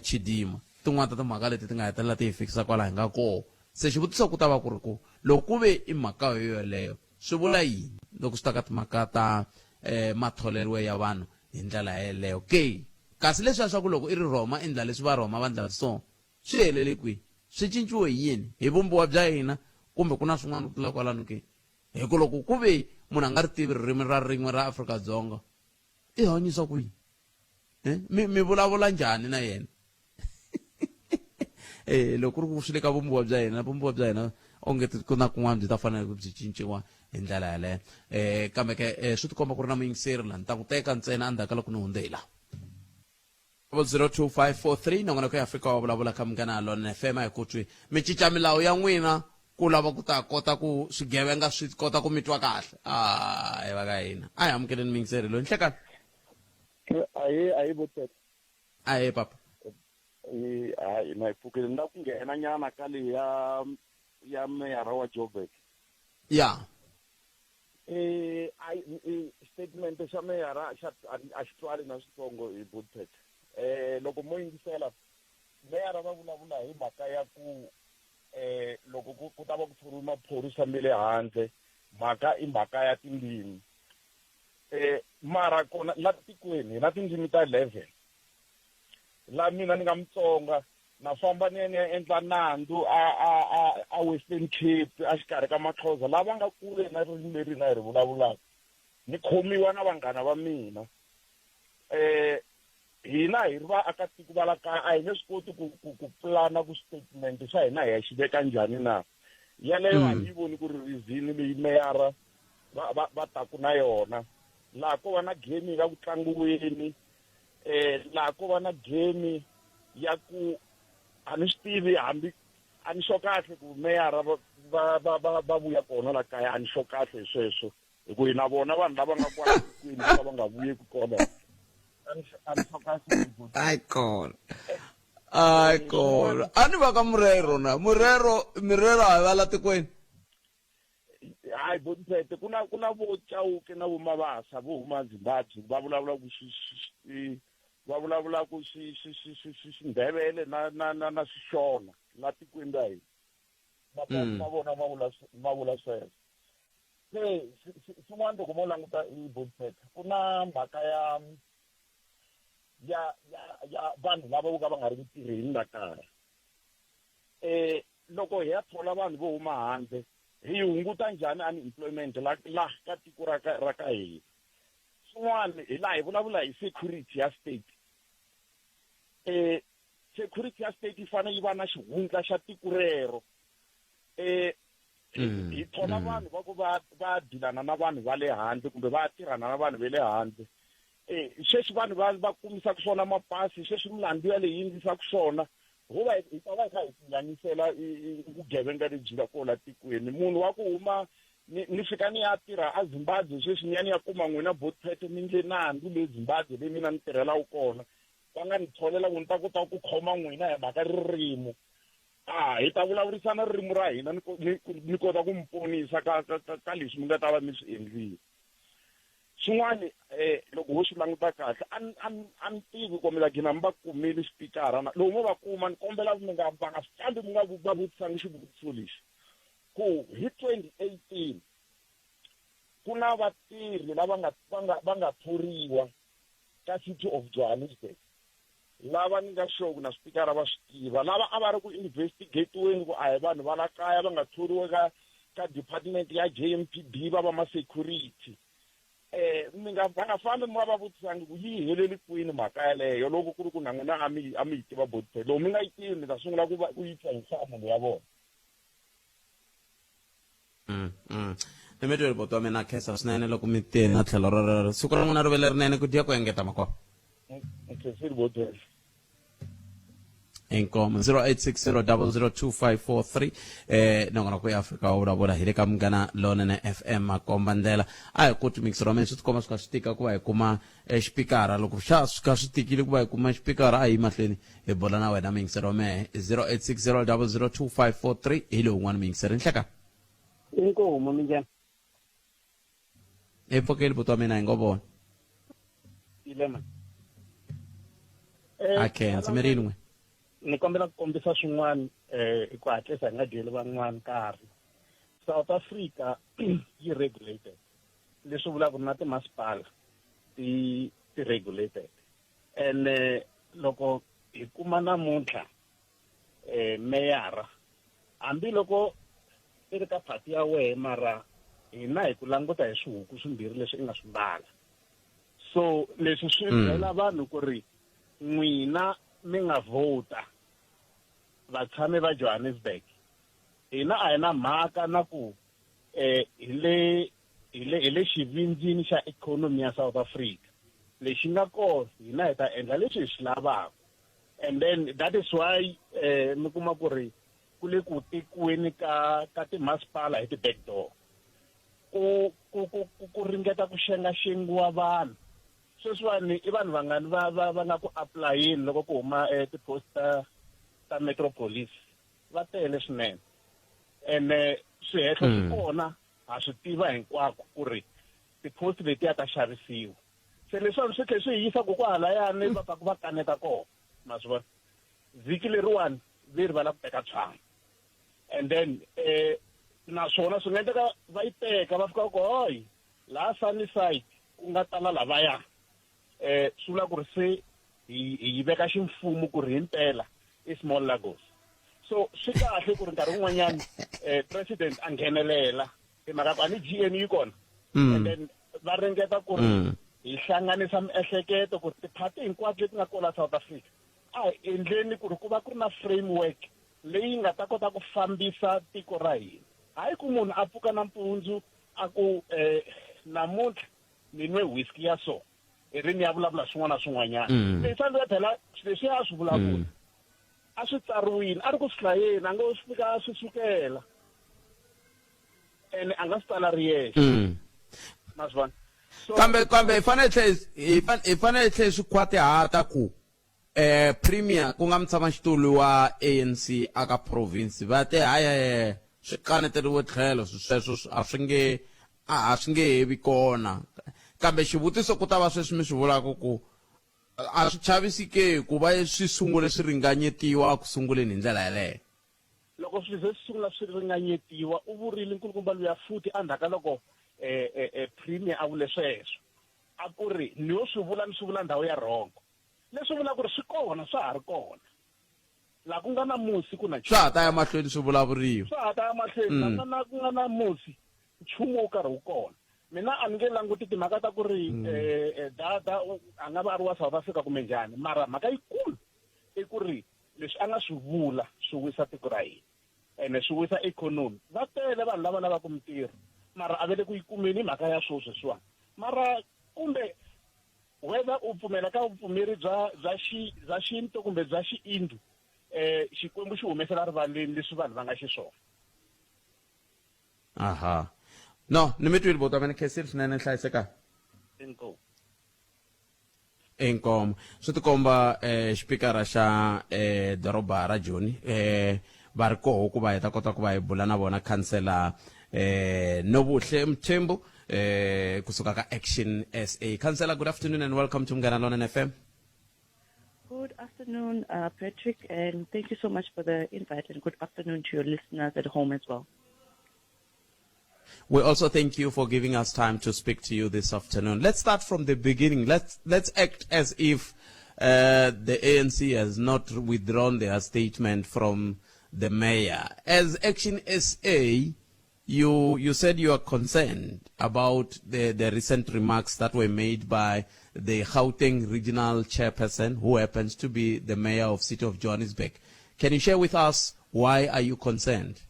chidima, tin'wana ta timhaka leti ti nga hetelela ti hi fikisa kwala hi nga koho. Se xivutiso ku ta va ku ri ku loko ku ve i mhaka yoleyo swi vula yini loko swi ta ka timhaka ta matholeriwe ya vanhu hi ndlela yeleyo ke? Kasi leswiya swa ku loko i ri Roma i ndla leswi va Roma va ndla so swi helele kwihi? Swi cinciwe hi yini? Hi vumbiwa bya hina kumbe ku na swin'wana ku tlula kwalano ke? Hi ku loko ku ve munhu a nga ri tivi ririmi rin'we ra Afrika-Dzonga i hanyisa kwihi? Mi vulavula njhani na yena? Loko ku ri ku swi le ka vumbiwa bya hina onge ku na kun'wana byi ta fanele ku byi cinciwa hi ndlela yaleyo. Kambe ke swi tikomba ku ri na muyingiseri la ni ta ku teka ntsena endzhaku ka loko ni hundze hi laha 025543 nangona ko ya Afrika wa vulavula ka Munghana Lonene FM hi ku twi mi cinca milawu ya n'wina ku lava ku ta kota ku swigevenga swi kota ku mitwa kahle. Hi va ka hina a hi amukeleni muyingiseri loyi nhlekani. Ayi botet. Ayi papa. Hayi na ipfukile nda ku nghena nyana ka le ya meyara wa Joburg. Ya. Statement xa meyara a xi twali na switsongo hi botet. Loko mo yingisela meyara va vulavula hi mhaka ya ku loko ku ta va ku thoriwe maphorisa me le handle, mhaka i mhaka ya tindzimi. Mara kona la tikweni na tindzimi ta 11 la mina ni nga Mutsonga na famba ni ya endla nandzu a Western Cape a xikarhi ka Maxhosa lava nga kule na ririmi leri na hi ri vulavulaka, ni khomiwa na vanghana va mina. Hina hi ri vaakatiko va la kaya a hi nge swi koti ku pulana ku statement xa hina hi ya xi veka njhani na yaleyo. A ni voni ku ri reason leyi meyara va taku na yona, laha ko va na game ya ku tlangiweni, laha ko va na game ya ku a ni swi tivi hambi a ni swo kahle ku meyara va vuya kona la kaya, a ni swo kahle hi sweswo hi ku hi na vona vanhu lava nga kwala tikweni va nga vuyeku kona. Ay kona a ni va ka Murero na Murero a va la tikweni. Hayi bontete ku na vo Chauke na vo Mabasa vo huma Zimbabwe va vulavula ku Xindebele na Xishona la tikweni ra hina. Na vona ma vula sweswo. Se swin'wana loko mo languta hi bontete ku na mhaka ya vanhu lava vo ka va nga ri tirheni la kaya. Loko hi ya thola vanhu vo huma handle hi hunguta njhani unemployment la ka tiko ra ka hina. Swin'wana hi laha hi vulavula hi security ya state. Security ya state yi fanele yi va na xihundla xa tiko rero. Hi thola vanhu va ku va dilana na vanhu va le handle kumbe va tirhana na vanhu va le handle. Sweswi vanhu va kumisaka swona mapasi, sweswi milandzu ya leyi yingisaka swona ho va hi ta va kha hi tinyanyisela vugevenga lebyi nga kona tikweni. Munhu wa ku huma ni fika ni ya tirha a Zimbabwe sweswi ni ya kuma n'wina bothete mi ndle nandzu le Zimbabwe leyi mina ni tirhelaku kona, va nga ni tholela ku ni ta kota ku khoma n'wina hi mhaka ririmi. Hi ta vulavurisana ririmi ra hina ni kota ku mi ponisa ka leswi mi nga ta va mi swi endlile. Swin'wana loko ho swi languta kahle a ni tivi kumbe la gina mi va kumeli xipikara loko mo va kuma ni kombela mi nga swi cambi mi nga va vutisanga xivutiso lexi ku hi 2018 ku na vatirhi lava nga thoriwa ka City of Johannesburg lava ni nga sure na xipikara va swi tiva, lava a va ri ku investigate-weni ku a hi vanhu va la kaya va nga thoriwa ka department ya JMPD va ma security. mi nga fambi mi nga va vutisanga ku yi heleli kwini mhaka yaleyo loko ku ri ku nangona a mi yi tiva body pain loko mi nga yi tivi mi ta sungula ku yi tlherisa munhu ya vona. Nimetweli boti wa mina khensa swinene loko mi te na tlhelo rorero siku rin'wana ri vele rinene ku diya ku engeta makwavo. Nkhensile botwela. Inkomo 0860002543 nongona ku Africa wa vulavula hi le ka Munghana Lonene FM Makomba Ndlela a hi koti mix rome swi tikomba swi ka swi tika ku va hi kuma xipikara loko swi ka swi tikile ku va hi kuma xipikara a hi mahlweni hi bola na wena mix rome 0860002543 hi lowu n'wana mix ri nhleka Inkomo minjani epfokeli boti wa mina hi ngo vona ilema a khensa mi rini n'we ni kombela ku kombisa swin'wana hi ku hatlisa hi nga dyeli van'wana nkarhi. South Africa yi regulated leswi vulaka na timasipala ti regulated and loko hi kuma namuntlha meyara hambiloko i ri ka phati ya wehe mara hina hi ku languta hi swihuku swimbirhi leswi i nga swi mbala so leswi swi byela vanhu ku ri n'wina mi nga vota vatshami va Johannesburg hina a hi na mhaka na ku hi le xivindzini xa ikhonomi ya South Africa lexi nga kona hina hi ta endla leswi hi swi lavaka and then that is why mi kuma ku ri ku le ku tekiweni ka timasipala hi ti-backdoor ku ringeta ku xengaxengiwa vanhu sweswiwani i vanhu vangani va nga ku aplayeni loko ku huma ti-post ta Metropolis va tele swinene and swihehlo swi kona ha swi tiva hinkwako ku ri ti-post letiya ta xavisiwa se leswi swi tlhe swi yisa ku kwahalayani va pfa va kaneta kona ma swi vona vhiki leriwani ve ri va la ku teka tshama and then naswona swi nga endleka va yi teka va fika ku hoyi laha Sunnyside ku nga tala lavaya swi vula ku ri se hi veka ximfumo ku ri hi mpela i Small Lagos so swi kahle ku ri nkarhi wun'wanyana president a nghenelela hi mhaka ku a ni GNU yi kona and then va ringeta ku ri hi hlanganisa miehleketo ku ri tiphati hinkwato leti nga kona South Africa a hi endleni ku ri ku va ku ri na framework leyi nga ta kota ku fambisa tiko ra hina hayi ku munhu a pfuka nampundzu a ku namuntlha ni nwe whisky ya so ri ni ya vulavula swin'wana na swin'wanyana leswi a ndzi nga tlhela leswi a swi vulavula a swi tsariwile a ri ku swi hlayeni a nga swi fika a swi sukela ene a nga swi tsala ri yexe ma swi vona kambe hi fanele swi khwatihata ku premier ku nga mutshamaxitulu wa ANC aka province va te haya swi kaneteriwe tlhelo sweswo a swi nge hevi kona kambe xivutiso ku ta va sweswi mi swi vulaka ku a swi chavisi ke ku va swi sungule swi ringanyetiwa ku sunguleni hi ndlela yaleyo loko swi ze swi sungula swi ringanyetiwa u vurile nkulukumba luya futhi endzhaku loko premier a vule sweswo a ku ri ni yo swi vula ndhawu ya rhongo leswi vula ku ri swi kona swa ha ri kona laha ku nga na musi ku na swa ha ta ya mahlweni swi vulavuriwa swa ha ta ya mahlweni na ku nga na musi nchumu wo karhi wu kona mina a ni nge languti timhaka ta ku ri dada a nga va a ri wa South Africa kumbe njhani mara mhaka yikulu i ku ri leswi a nga swi vula swi wisa tiko ra hina ene swi wisa ikhonomi va tele vanhu lava lavaka mintirho mara a ve le ku yi kumeni hi mhaka ya swo sweswiwani mara kumbe whether u pfumela ka vupfumeri bya xintu kumbe bya xiindu xikwembu xi humesela rivaleni leswi vanhu va nga xiswona aha no ni mi twile boti wa mina khensile swinene hlayiseka inkomo swi tikomba xipikara xa doroba ra Joni va ri koho ku va hi ta kota ku va hi bula na vona khansela Nobuhle Mthembu kusuka ka Action SA. Councillor, good afternoon and welcome to Munghana Lonene FM. Good afternoon, Patrick, and thank you so much for the invite, and good afternoon to your listeners at home as well. We also thank you for giving us time to speak to you this afternoon. Let's start from the beginning. Let's act as if the ANC has not withdrawn their statement from the mayor. As Action SA, you said you are concerned about the recent remarks that were made by the Gauteng regional chairperson, who happens to be the mayor of City of Johannesburg. Can you share with us why are you concerned?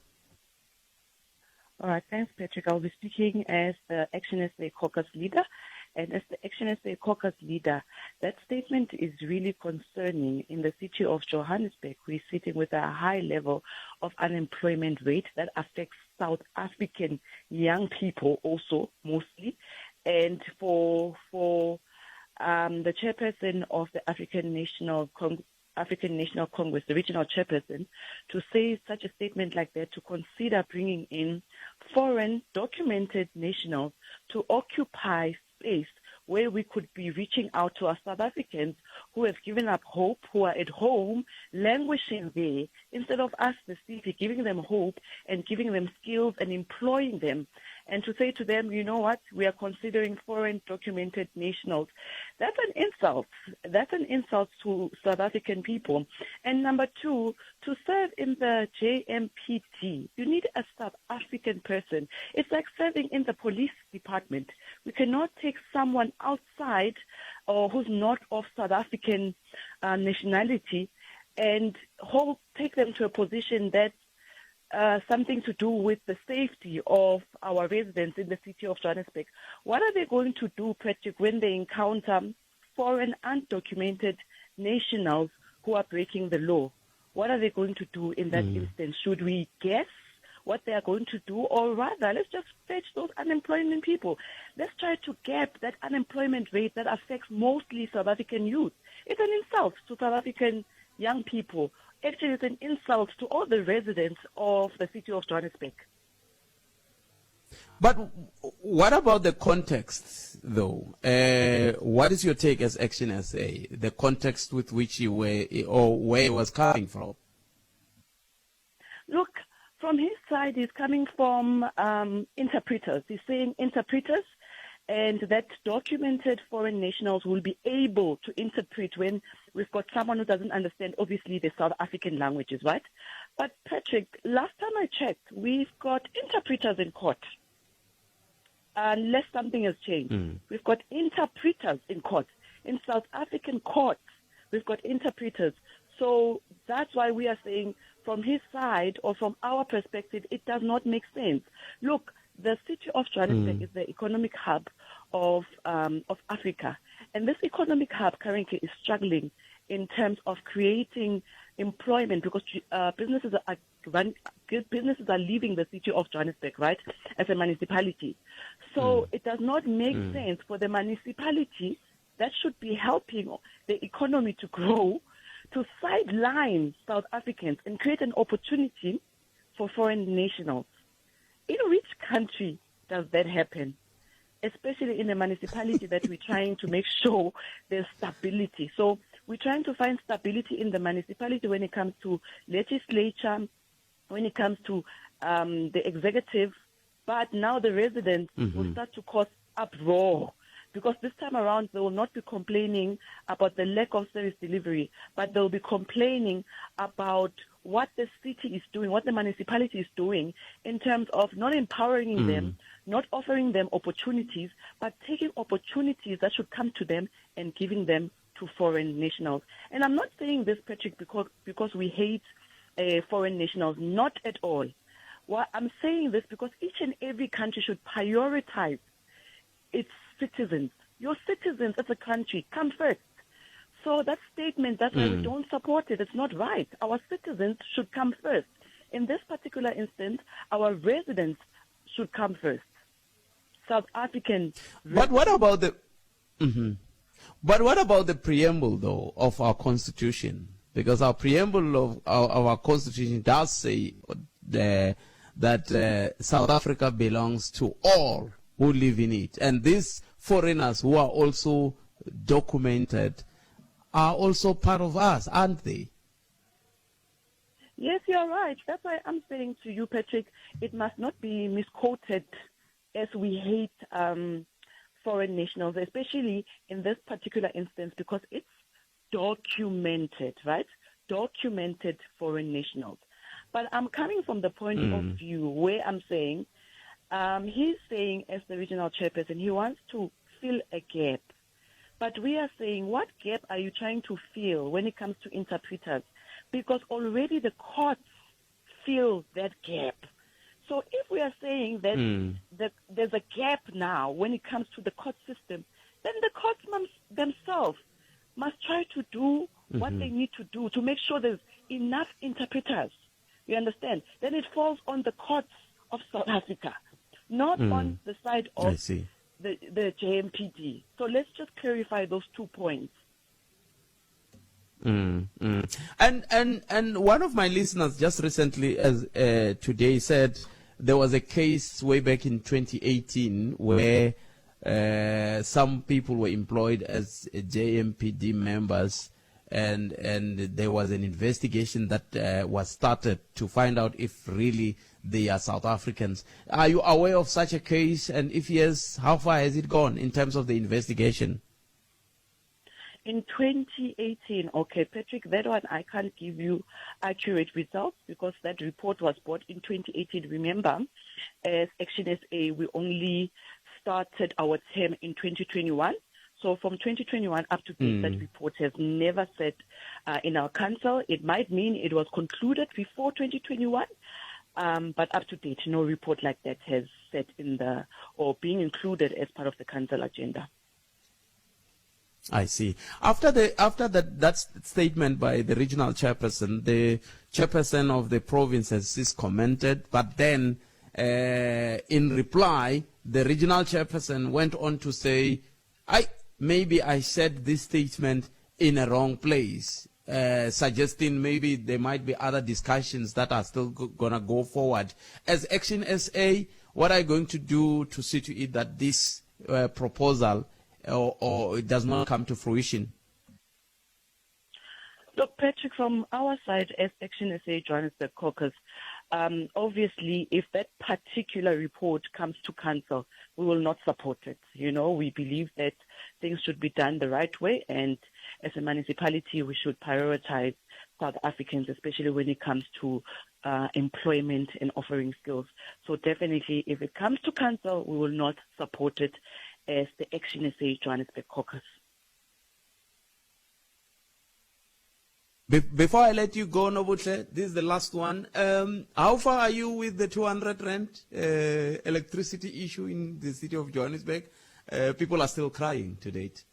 All right, thanks, Patrick. I'll be speaking as the Action SA caucus leader. And as the Action SA caucus leader, that statement is really concerning. In the city of Johannesburg, we're sitting with a high level of unemployment rate that affects South African young people also, mostly. And for the chairperson of the African National Congress, the regional chairperson, to say such a statement like that, to consider bringing in foreign documented nationals to occupy space where we could be reaching out to our South Africans who have given up hope, who are at home, languishing there, instead of us, the city, giving them hope and giving them skills and employing them, and to say to them, you know what, we are considering foreign documented nationals. That's an insult. That's an insult to South African people. And number two, to serve in the JMPT, you need a South African person. It's like serving in the police department. We cannot take someone outside or who's not of South African nationality and take them to a position that's something to do with the safety of our residents in the city of Johannesburg. What are they going to do, Patrick, when they encounter foreign undocumented nationals who are breaking the law? What are they going to do in that instance? Should we guess what they are going to do, or rather, let's just fetch those unemployment people? Let's try to gap that unemployment rate that affects mostly South African youth. It's an insult to South African young people. Actually, it's an insult to all the residents of the city of Johannesburg. But what about the context, though? What is your take as Action SA, the context with which you were, or where it was coming from? Look, from his side, he's coming from interpreters. He's saying interpreters, and that documented foreign nationals will be able to interpret when we've got someone who doesn't understand, obviously, the South African languages, right? But, Patrick, last time I checked, we've got interpreters in court, unless something has changed. We've got interpreters in court. In South African courts, we've got interpreters. So that's why we are saying, from his side or from our perspective, it does not make sense. Look, the city of Johannesburg is the economic hub of Africa. And this economic hub currently is struggling in terms of creating employment because businesses are leaving the city of Johannesburg, right, as a municipality. So it does not make sense for the municipality that should be helping the economy to grow to sideline South Africans and create an opportunity for foreign nationals. In which country does that happen? Especially in a municipality that we're trying to make sure there's stability. So we're trying to find stability in the municipality when it comes to legislature, when it comes to the executive. But now the residents will start to cause uproar, because this time around they will not be complaining about the lack of service delivery, but they'll be complaining about what the city is doing, what the municipality is doing in terms of not empowering them, not offering them opportunities, but taking opportunities that should come to them and giving them to foreign nationals. And I'm not saying this, Patrick, because we hate foreign nationals, not at all. Well, I'm saying this because each and every country should prioritize its citizens. Your citizens as a country come first. So that statement, that's why we don't support it. It's not right. Our citizens should come first. In this particular instance, our residents should come first. South African. But what about the? But what about the preamble, though, of our constitution? Because our preamble of our constitution does say that South Africa belongs to all who live in it, and these foreigners who are also documented are also part of us, aren't they? Yes, you're right. That's why I'm saying to you, Patrick, it must not be misquoted as we hate foreign nationals, especially in this particular instance, because it's documented, right? Documented foreign nationals. But I'm coming from the point of view where I'm saying He's saying, as the regional chairperson, he wants to fill a gap. But we are saying, what gap are you trying to fill when it comes to interpreters? Because already the courts fill that gap. So if we are saying that there's a gap now when it comes to the court system, then the courts themselves must try to do what they need to do to make sure there's enough interpreters. You understand? Then it falls on the courts of South Africa, not on the side of the JMPD. So let's just clarify those 2 points. And one of my listeners just recently, as today, said there was a case way back in 2018 where some people were employed as JMPD members, and there was an investigation that was started to find out if really they are South Africans. Are you aware of such a case? And if yes, how far has it gone in terms of the investigation? In 2018, okay, Patrick, that one I can't give you accurate results because that report was brought in 2018. Remember, as Action SA, we only started our term in 2021. So from 2021 up to date, that report has never sat in our council. It might mean it was concluded before 2021, but up to date, no report like that has sat in the or being included as part of the council agenda. I see. After that statement by the regional chairperson, the chairperson of the province has since commented, but then in reply, the regional chairperson went on to say, maybe I said this statement in a wrong place, suggesting maybe there might be other discussions that are still going to go forward. As Action SA, what are you going to do to see to it that this proposal or it does not come to fruition? Look, Patrick, from our side as Action SA Johannesburg Caucus, obviously, if that particular report comes to council, we will not support it. You know, we believe that things should be done the right way, and as a municipality, we should prioritize South Africans, especially when it comes to employment and offering skills. So definitely, if it comes to council, we will not support it as the Action SA Johannesburg Caucus. Before I let you go, Nobuhle, this is the last one. How far are you with the 200 rand electricity issue in the city of Johannesburg? People are still crying to date.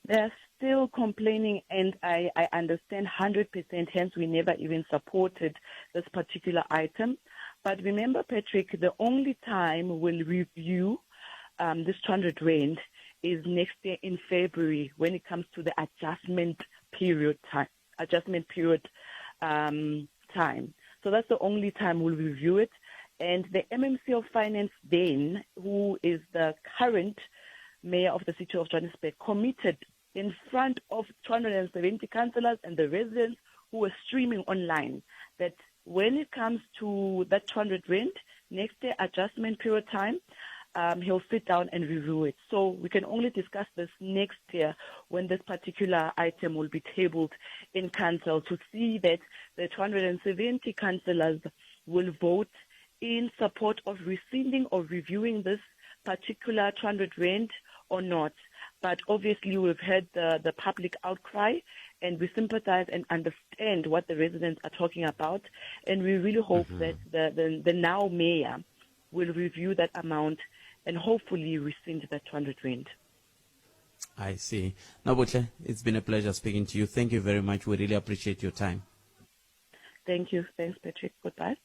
They're still complaining, and I understand 100%, hence we never even supported this particular item. But remember, Patrick, the only time we'll review this 200 rand is next year in February when it comes to the adjustment period time. So that's the only time we'll review it. And the MMC of Finance then, who is the current mayor of the city of Johannesburg, committed in front of 270 councillors and the residents who were streaming online that when it comes to that 200 rand, next year adjustment period time, he'll sit down and review it. So we can only discuss this next year when this particular item will be tabled in council to see that the 270 councillors will vote in support of rescinding or reviewing this particular 200 rand or not. But obviously we've heard the public outcry, and we sympathize and understand what the residents are talking about. And we really hope that the now mayor will review that amount and hopefully rescind that 200 rand. I see. Nobuhle, it's been a pleasure speaking to you. Thank you very much. We really appreciate your time. Thank you. Thanks, Patrick. Goodbye.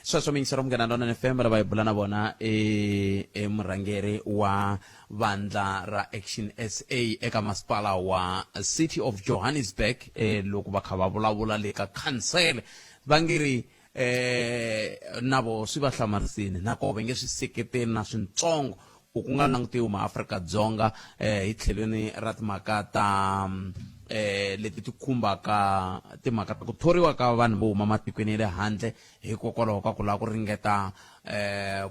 Sweswo mingisero mungana lona FM ra va bula na bona murhangeri wa vandla ra Action SA eka masipala wa City of Johannesburg loko va kha va vulavula le ka council vangiri navo swi va hlamarisini nako va nge swi seketeli na swintsongo ku nga langutiwa maAfrika-Dzonga hi tlhelweni ra timhaka ta leti ti khumbaka timhaka ta ku thoriwa ka vanhu vo huma matikweni ya le handle hikokwalaho ka ku lava ku ringeta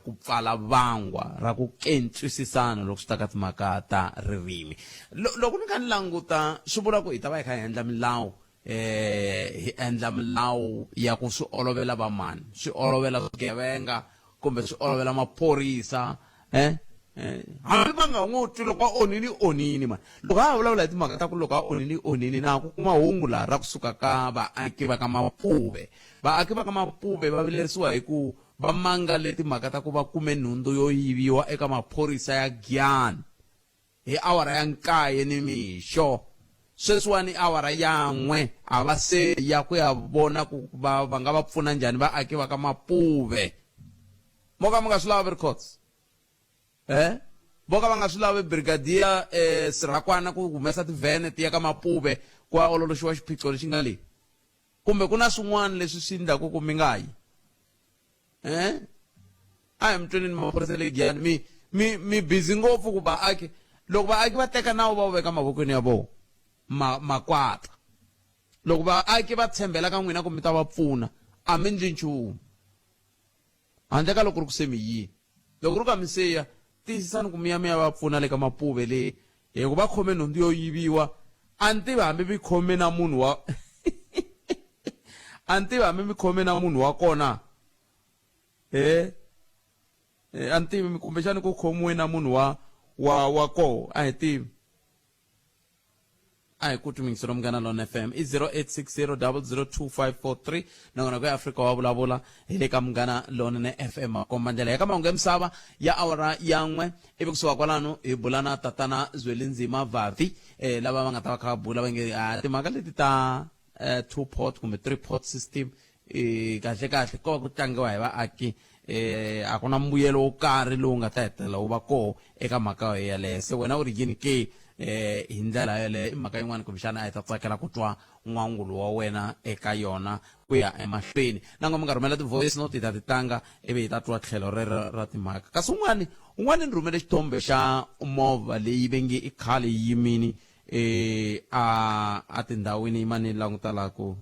ku pfala vangwa ra ku kentswisisana loko swi ta ka timhaka ta ririmi. Loko ni kha ni languta swi vula ku hi ta va hi kha hi endla milawu hi endla milawu ya ku swi olovela vamani, swi olovela swigevenga kumbe swi olovela maphorisa hambi va nga n'wi twi loko a onini mani. Loko a vulavula hi timhaka ta ku loko a onini na ku kuma hungu laha ra kusuka ka vaaki va ka Mapuve. Vaaki va ka Mapuve va vilerisiwa hi ku va mangale timhaka ta ku va kume nhundzu yo yiviwa eka maphorisa ya Giyani hi awara ya 9 nimixo. Sweswiwani awara ya 1 a va se ya ku ya vona ku va nga va pfuna njhani vaaki va ka Mapuve. Moka mi nga swi lavi records voka va nga swi lavi brigadier Sirakwana ku humesa tivhene ti ya ka Mapuve ku ya ololoxiwa xiphiqo lexi nga leyi, kumbe ku na swin'wana leswi swi endlaku ku mi nga yi a hi mi twenini maphorisa le Giyani mi busy ngopfu ku vaaki, loko vaaki va teka nawu va wu veka mavokweni ya vona makwata. Loko vaaki va tshembela ka n'wina ku mi ta va pfuna a mi ndli nchumu handle ka loko ri ku se mi yini. Loko ri ka mi siya tiyisisani ku mi ya va pfuna le ka Mapuve le hi ku va khome nhundzu yo yiviwa. A ni tivi hambi mi khome na munhu wa a ni tivi hambi mi khome na munhu wa kona a ni tivi kumbexani ku khomiwe na munhu wa koho a hi tivi. A hi ku tumingiselo Munghana Lona FM i 0860002543 nakona ku ya Afrika wa vulavula hi le ka Munghana Lona FM komba ndlela ya ka mahungu ya misava ya awara ya 1 ivi kusuka kwalano hi bula na tatana Zwelinzima Vavi lava va nga ta va kha va bula va nge timhaka leti ta 2-pot kumbe 3-pot system kahle ko va ku tlangiwa hi vaaki a ku na mbuyelo wo karhi lowu nga ta hetelela wu va koho eka mhaka yeleyo. Se wena u ri yini ke hi ndlela yeleyo i mhaka yin'wana kumbexana a hi ta tsakela ku twa n'wangulo wa wena eka yona ku ya emahlweni. Nango mi nga rhumela ti-voice note hi ta titanga ivi hi ta twa tlhelo rero ra timhaka. Kasi un'wana ni rhumele xithombe xa movha leyi ve nge i khale yi yimini a tindhawini mani languta laha ku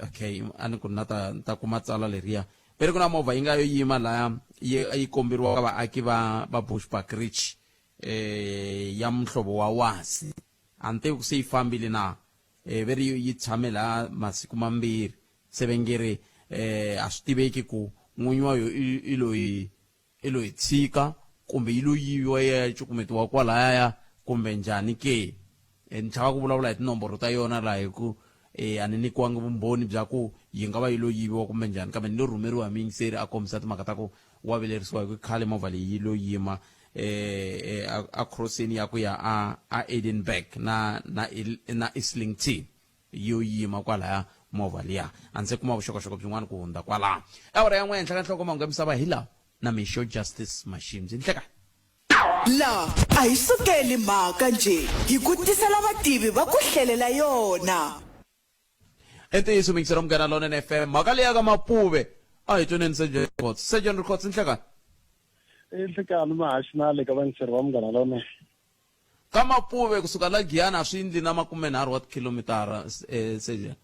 okay a ni ku na ta kuma tsala leriya pero ku na movha yi nga yo yima laha yi komberiwa ka vaaki va Bushbuck Ridge ya mhlovo wa wasi a ni tivi ku se yi fambile na veri yi tshame laha masiku mambirhi se ve nge a swi tiveki ku n'winyi wa yo i lo yi tshika kumbe yi lo yiviwa ya cukumetiwa kwalaya kumbe njhani ke. Ni chava ku vulavula hi tinomboro ta yona laha hi ku a ni nikiwangi vumbhoni bya ku yi nga va yi lo yiviwa kumbe njhani, kambe ni lo rhumeriwa hi muyingiseri a kombisa timhaka ta ku wa vilerisiwa hi ku khale movha leyi yi lo yima a crossini ya ku ya a Edinburgh na Islington yo yima kwalaya movha liya. A ni se kuma vuxokoxoko byin'wana ku hundza kwalaho. Awara ya 1 henhla ka nhloko mahungu ya misava hi laha na Misho Justice Mashimzi nhleka la a hi sukeli mhaka nje hi ku tisela vativi va ku hlelela yona. Entiyiso mingisela Munghana Lona FM mhaka leyi ya ka Mapuve a hi tweneni Surgeon Records nhleka nhlekani mahaxi na le ka vangiseri va Munghana Lona ka Mapuve kusuka la Giyani a swi endli na 30 wa tikhilomitara Surgeon.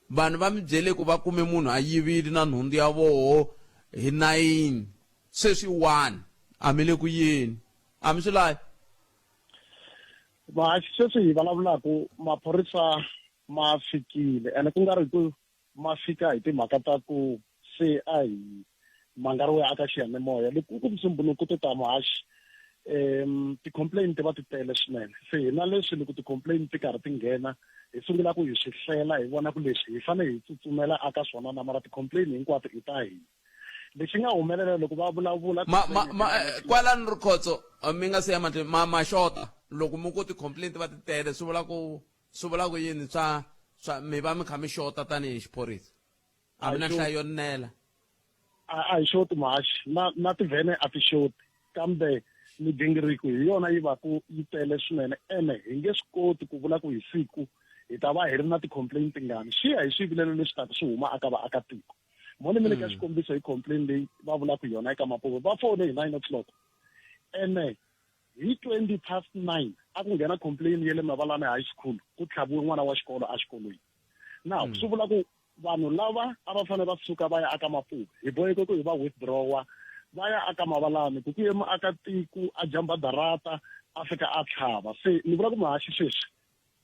Vanhu va mi byele ku va kume munhu a yivile na nhundzu ya voho hi 9 sweswi 1 a mi le ku yini a mi swi lavi mahaxi sweswi hi vulavulaku maphorisa ma fikile ene ku nga ri ku ma fika hi timhaka ta ku se a hi mangariwe aka xiyanimoya loko ku musumbhunuku to ta mahaxi ti-complaint va ti tele swinene. Se hi na leswi loko ti-complaint ti karhi ti nghena hi sungula ku hi swi hlela hi vona ku leswi hi fanele hi tsutsumela aka swona na mara ti-complaint hinkwato i ta hina. Lexi nga humelela loko va vulavula kwalani Rikhotso mi nga se ya mahlweni ma xota loko mi ku ti-complaint va ti tele swi vula ku yini swa mi va mi kha mi xota tanihi xiphorisa a mi na nhlayo yo nela a hi xoti mahaxi na tivhene a ti xoti kambe migingiriko hi yona yi va ku yi tele swinene ene hi nge swi koti ku vula ku hi siku hi ta va hi ri na ti-complaint tingani xi ya hi swivilelo leswi taka swi huma aka vaakatiko. Mone mi le ka xikombiso hi complaint leyi va vulaka yona eka Mapuve va fone hi 9 o'clock ene hi 9:20 a ku nghena complaint ya le Mavalane High School ku tlhaviwe n'wana wa xikolo a xikolweni. Now swi vula ku vanhu lava a va fanele va suka va ya aka Mapuve hi boheke ku hi va withdrawa va ya aka Mavalane ku ye muakatiko a jamba darata a fika a tlhava. Se ni vula ku mahaxi sweswi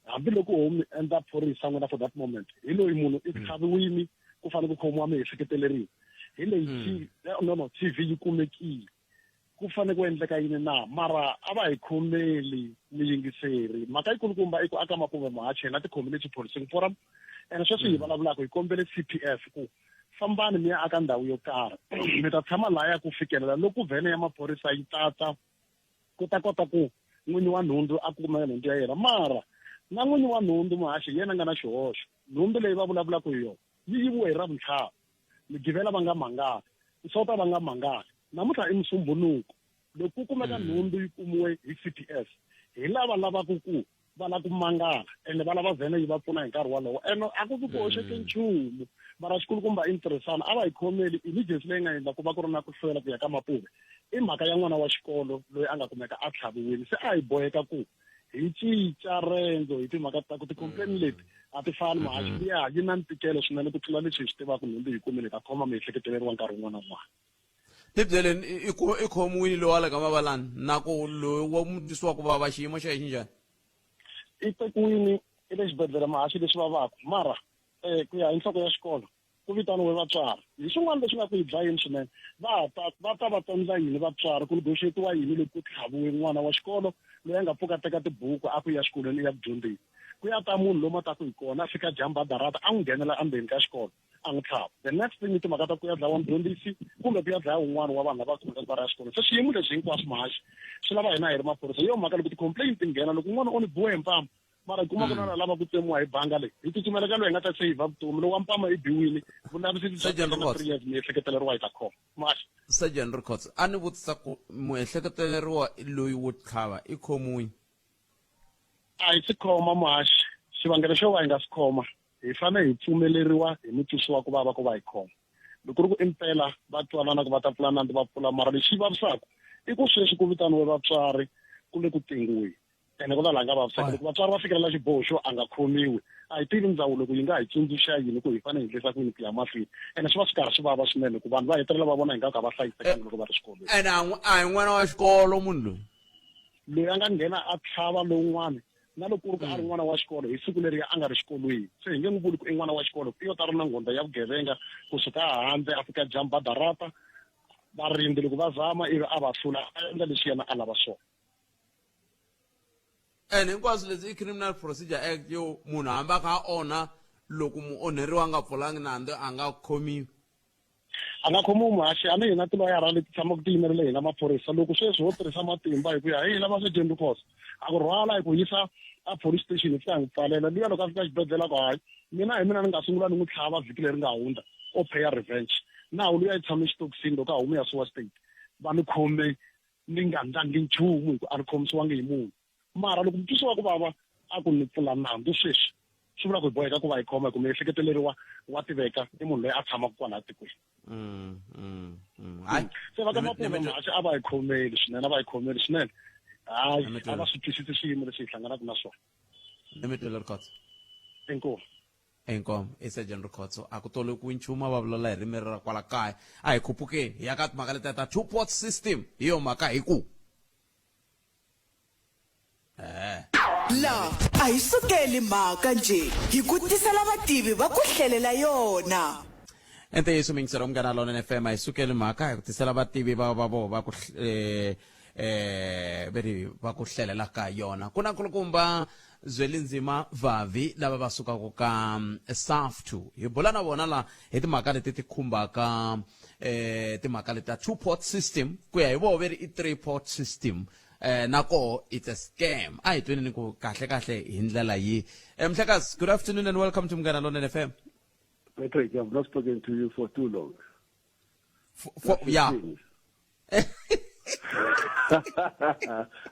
hambiloko home endla phorisa n'wina for that moment hi loyi munhu i tlhaviwini ku fanele ku khomiwa miehleketeleriwa hi leyi no TV yi kumekile ku fanele ku endleka yini na mara a va hi khomeli miyingiseri mhaka yikulukumba i ku aka makume mahache na ti-community policing forum and sweswi hi vulavulaka hi kombele CPF ku fambani mi ya aka ndhawu yo karhi mi ta tshama laya ku fikelela loko vhene ya maphorisa yi tata ku ta kota ku n'winyi wa nhundzu a kuma nhundzu ya yena mara na n'winyi wa nhundzu muhaxi yena nga na xihoxo nhundzu leyi va vulavulaka hi yona yi yiviwe hi ravuntlhanu migivela va nga mangani nsota va nga mangani namuntlha i musumbunuko loko ku kumeka nhundzu yi kumiwe hi CPS hi lava lavaka ku va lava ku mangala ende va lava vhene yi va pfuna hi nkarhi walowo ene a ku ku hoxeke nchumu mara xikulukumba interesana a va hi khomeli emergency leyi nga endla ku va ku ri na ku hlwela ku ya ka mapuve i mhaka ya n'wana wa xikolo loyi a nga kumeka a tlhaviwile se a hi boheka ku hi cinca rendzo hi timhaka ta ku ti-complain leti a ti fani mahaxi liya yi na ntikelo swinene ku tlula leswi hi swi tivaka nhundzu hi kumile ka khoma miehleketeleriwa nkarhi wun'wana na wun'wana tibyeleni i khomiwile loyi wa le ka mavalani na ku loyi wa mutwisiwa ku vava xiyimo xa yexi njhani i tekiwini i le xibedhlele mahaxi leswi vavaka mara ku ya hi nhloko ya xikolo ku vitaniwe vatswari hi swin'wana leswi nga ku hi dlayeni swinene va ta va tendla yini vatswari ku negotiatiwa yini loko ku tlhaviwe n'wana wa xikolo loyi a nga pfuka teka tibuku a ku ya xikolweni ya ku dyondzeni ku ya ta munhu lomu a taku hi kona a fika jamba darata a n'wi nghenela endzeni ka xikolo a n'wi tlhava the next thing i timhaka ta ku ya dlawa mudyondzisi kumbe ku ya dlaya wun'wana wa vanhu lava kumeka va ri ya xikolo se swiyimo leswi hinkwaswo mahaxi swi lava hina hi ri maphorisa hi yo mhaka loko ti-complain ti nghena loko n'wana o ni biwe hi mpama mara hi kuma ku na lava ku tsemiwa hi banga leyi hi tsutsumela ka loyi hi nga ta seyivha vutomi loko wa mpama i biwile vulavisisi bya 3 years miehleketeleriwa yi ta khoma mahaxi Sergeant Records a ni vutisa ku muehleketeleriwa loyi wo tlhava i khomiwini a hi swi khoma mahaxi xivangelo xo va hi nga swi khoma hi fanele hi pfumeleriwa hi mutwisiwa ku vava ku va hi khoma loko ri ku impela va twanana ku va ta pfula nandzu va pfula mara lexi vavisaka i ku sweswi ku vitaniwe vatswari ku le ku tengiweni ene ku ta la nga vavisaka loko vatswari va fikelela xiboho xo a nga khomiwi a hi tivi ndzawulo ku yi nga hi tsundzuxa yini ku hi fanele hi endlisa ku yini ku ya mahlweni ene swi va swi karhi swi vava swinene ku vanhu va hetelela va vona hi nga ka va hlayisekangi loko va ri xikolweni ene a hi n'wana wa xikolo munhu loyi loyi a nga nghena a tlhava lowun'wana na loko ku ri ku a ri n'wana wa xikolo hi siku leri a nga ri xikolweni se hi nge n'wi vuli ku i n'wana wa xikolo i yo ta ri na ngonda ya vugevenga kusuka handle a fika jamba darata varindzi loko va zama ivi a va hlula a endla leswi yena a lava swona ene hinkwaswo leswi i Criminal Procedure Act yo munhu hambi a kha a onha loko muonheriwa a nga pfulangi nandzu a nga khomiwi a nga khomiwi muhaxi a ni hina tiloyara leti tshamaka ti yimerile hina maphorisa loko sweswi ho tirhisa matimba hi ku ya hi lava Sergeant Records a ku rhwala hi ku yisa a police station hi fika hi n'wi pfalela luya loko a fika xibedhlele ku hayi mina hi mina ni nga sungula ni n'wi tlhava vhiki leri nga hundza o paya revenge nawu luya yi tshame xitokisini loko a hume ya suwa state va ni khome ni nga ndlangi nchumu hi ku a ni khomisiwangi hi munhu mara loko mutwisiwa ku vava a ku ni pfula nandzu sweswi swi vula ku hi boheka ku va hi khoma hi ku miehleketeleriwa wa tiveka i munhu loyi a tshamaka kwala tikweni se va ka mapuve mahaxi a va hi khomeli swinene a va hi khomeli swinene hayi a va swi twisisi swiyimo leswi hi hlanganaka na swona Lemetwele Records inkomu inkomu i Sergeant Records a ku tole ku nchumu a va vulavula hi rimeri ra kwala kaya a hi khupukeni hi ya ka timhaka leti ta two-pot system hi yo mhaka hi ku la a hi sukeli mhaka nje hi ku tisela vativi va ku hlelela yona ente yesu mingisero umngana lona FM a hi sukeli mhaka hi ku tisela vativi va vo va ku veri va ku hlelela ka yona ku na nkulukumba Zwelinzima Vavi lava va sukaka ka SAFTU hi bula na vona la hi timhaka leti ti khumbaka timhaka leti ta two-pot system ku ya hi vo veri i three-pot system nako it's a scam a hi tweni ku kahle hi ndlela yi Mhlekazi, good afternoon and welcome to Mngana Lona FM. Patrick, I've not spoken to you for too long. Yeah.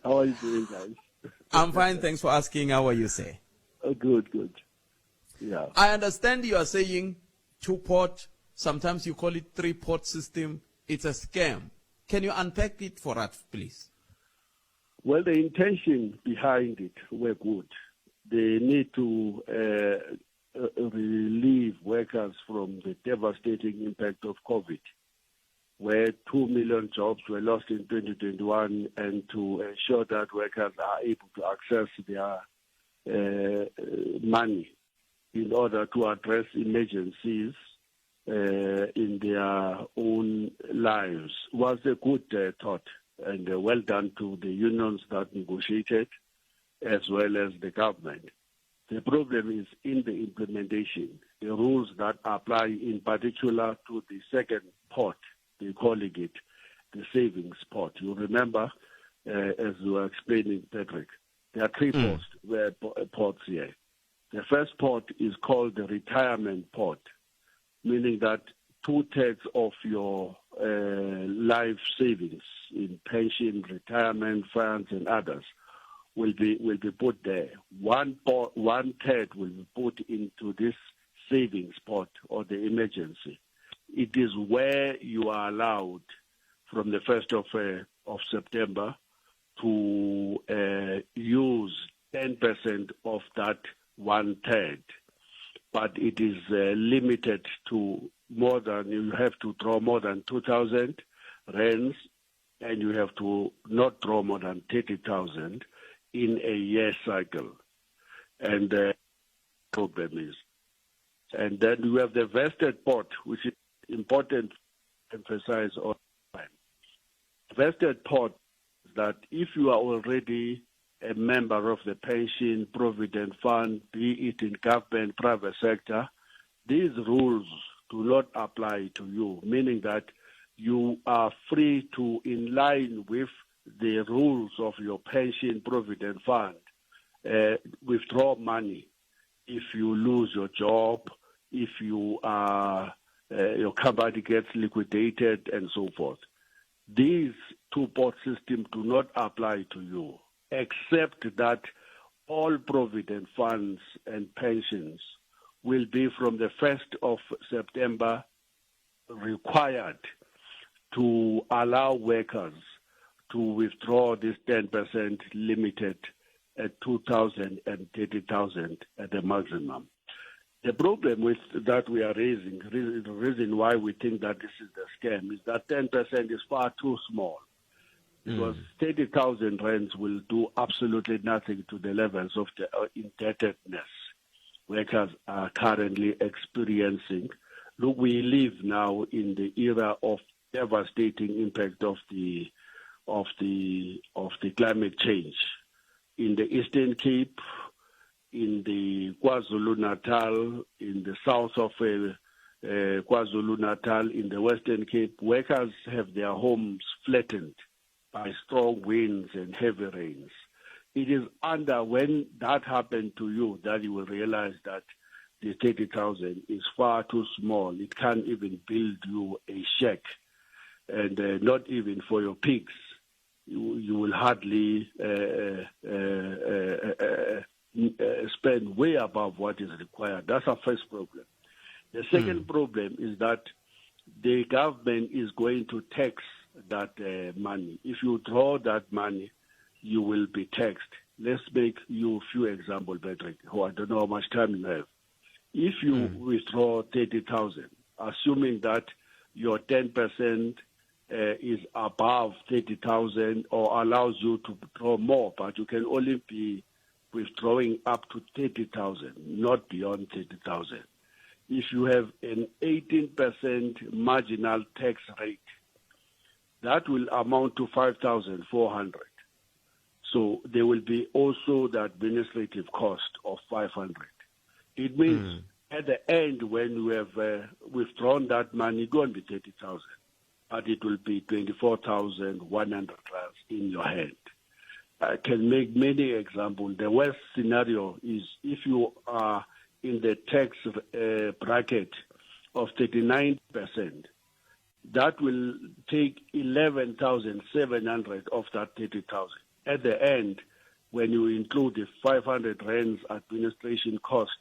How are you doing, guys? I'm fine, thanks for asking. How are you, sir? Good. Yeah. I understand you are saying two-pot, sometimes you call it three-pot system. It's a scam. Can you unpack it for us, please? Well, the intention behind it were good. They need to relieve workers from the devastating impact of COVID, where 2 million jobs were lost in 2021, and to ensure that workers are able to access their money in order to address emergencies in their own lives was a good thought, and well done to the unions that negotiated as well as the government. The problem is in the implementation, the rules that apply in particular to the second pot, they're calling it the savings pot. You remember, as you were explaining, Patrick, there are three pots here. The first pot is called the retirement pot, meaning that 2/3 of your life savings in pension, retirement funds, and others will be put there. 1/3 will be put into this savings pot or the emergency. It is where you are allowed from the 1st of September to use 10% of that 1/3, but it is limited to more than, you have to draw more than 2,000 rands, and you have to not draw more than 30,000 in a year cycle. And the problem is. And then you have the vested pot, which is important to emphasize all the time. Vested pot is that if you are already a member of the pension provident fund, be it in government, private sector, these rules do not apply to you, meaning that you are free to, in line with the rules of your pension provident fund, withdraw money if you lose your job, if you are your company gets liquidated, and so forth. These two-pot systems do not apply to you, except that all provident funds and pensions will be from the 1st of September required to allow workers to withdraw this 10% limited at 2,000 and 30,000 at the maximum. The problem with that we are raising, the reason why we think that this is the scam, is that 10% is far too small. Because 30,000 rands will do absolutely nothing to the levels of the indebtedness workers are currently experiencing. Look, we live now in the era of devastating impact of the climate change in the Eastern Cape, in the KwaZulu-Natal, in the south of KwaZulu-Natal, in the Western Cape. Workers have their homes flattened by strong winds and heavy rains. It is when that happened to you that you will realize that the 30,000 is far too small. It can't even build you a shack, and not even for your pigs. You will hardly spend way above what is required. That's our first problem. The second problem is that the government is going to tax that money. If you draw that money, you will be taxed. Let's make you a few examples, Patrick, who I don't know how much time you have. If you withdraw 30,000, assuming that your 10% is above 30,000 or allows you to draw more, but you can only be withdrawing up to 30,000, not beyond 30,000. If you have an 18% marginal tax rate, that will amount to 5,400. So there will be also the administrative cost of 500. It means at the end, when you have withdrawn that money, it won't be 30,000, but it will be 24,100 in your hand. I can make many examples. The worst scenario is if you are in the tax bracket of 39%, that will take 11,700 of that 30,000. At the end, when you include the 500 rands administration cost,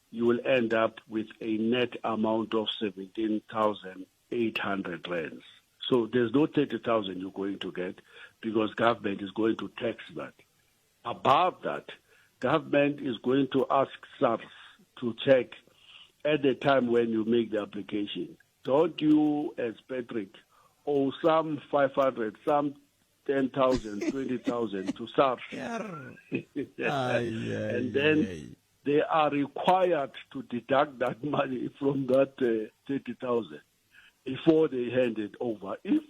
you will end up with a net amount of 17,800 rands. So there's no 30,000 you're going to get because government is going to tax that. Above that, government is going to ask SARS to check at the time when you make the application. Don't you, as Patrick, owe some 500, some 10,000, 20,000 to SARS. And then they are required to deduct that money from that 30,000 before they hand it over. If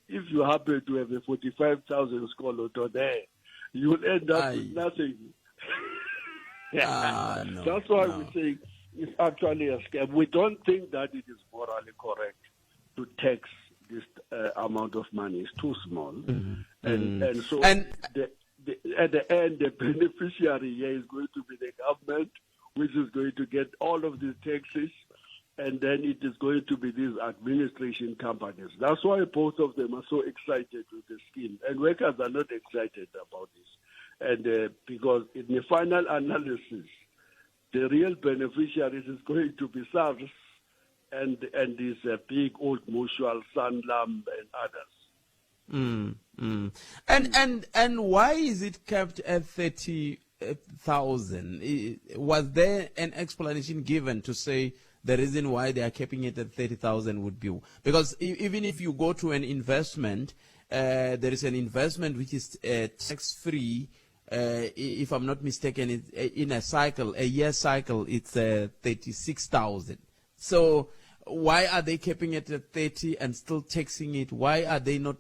you happen to have a 45,000 skoloto there, you will end up with nothing. That's why we say it's actually a scam. We don't think that it is morally correct to tax this amount of money. It's too small. And so at the end, the beneficiary here is going to be the government, which is going to get all of these taxes, and then it is going to be these administration companies. That's why both of them are so excited with the scheme, and workers are not excited about this. And because in the final analysis, the real beneficiaries is going to be SARS and these big old mutual, Sanlam and others. And why is it kept at 30,000? Was there an explanation given to say the reason why they are keeping it at 30,000 would be? Because even if you go to an investment, there is an investment which is tax-free. If I'm not mistaken, in a year cycle, it's 36,000. So why are they keeping it at 30 and still taxing it? Why are they not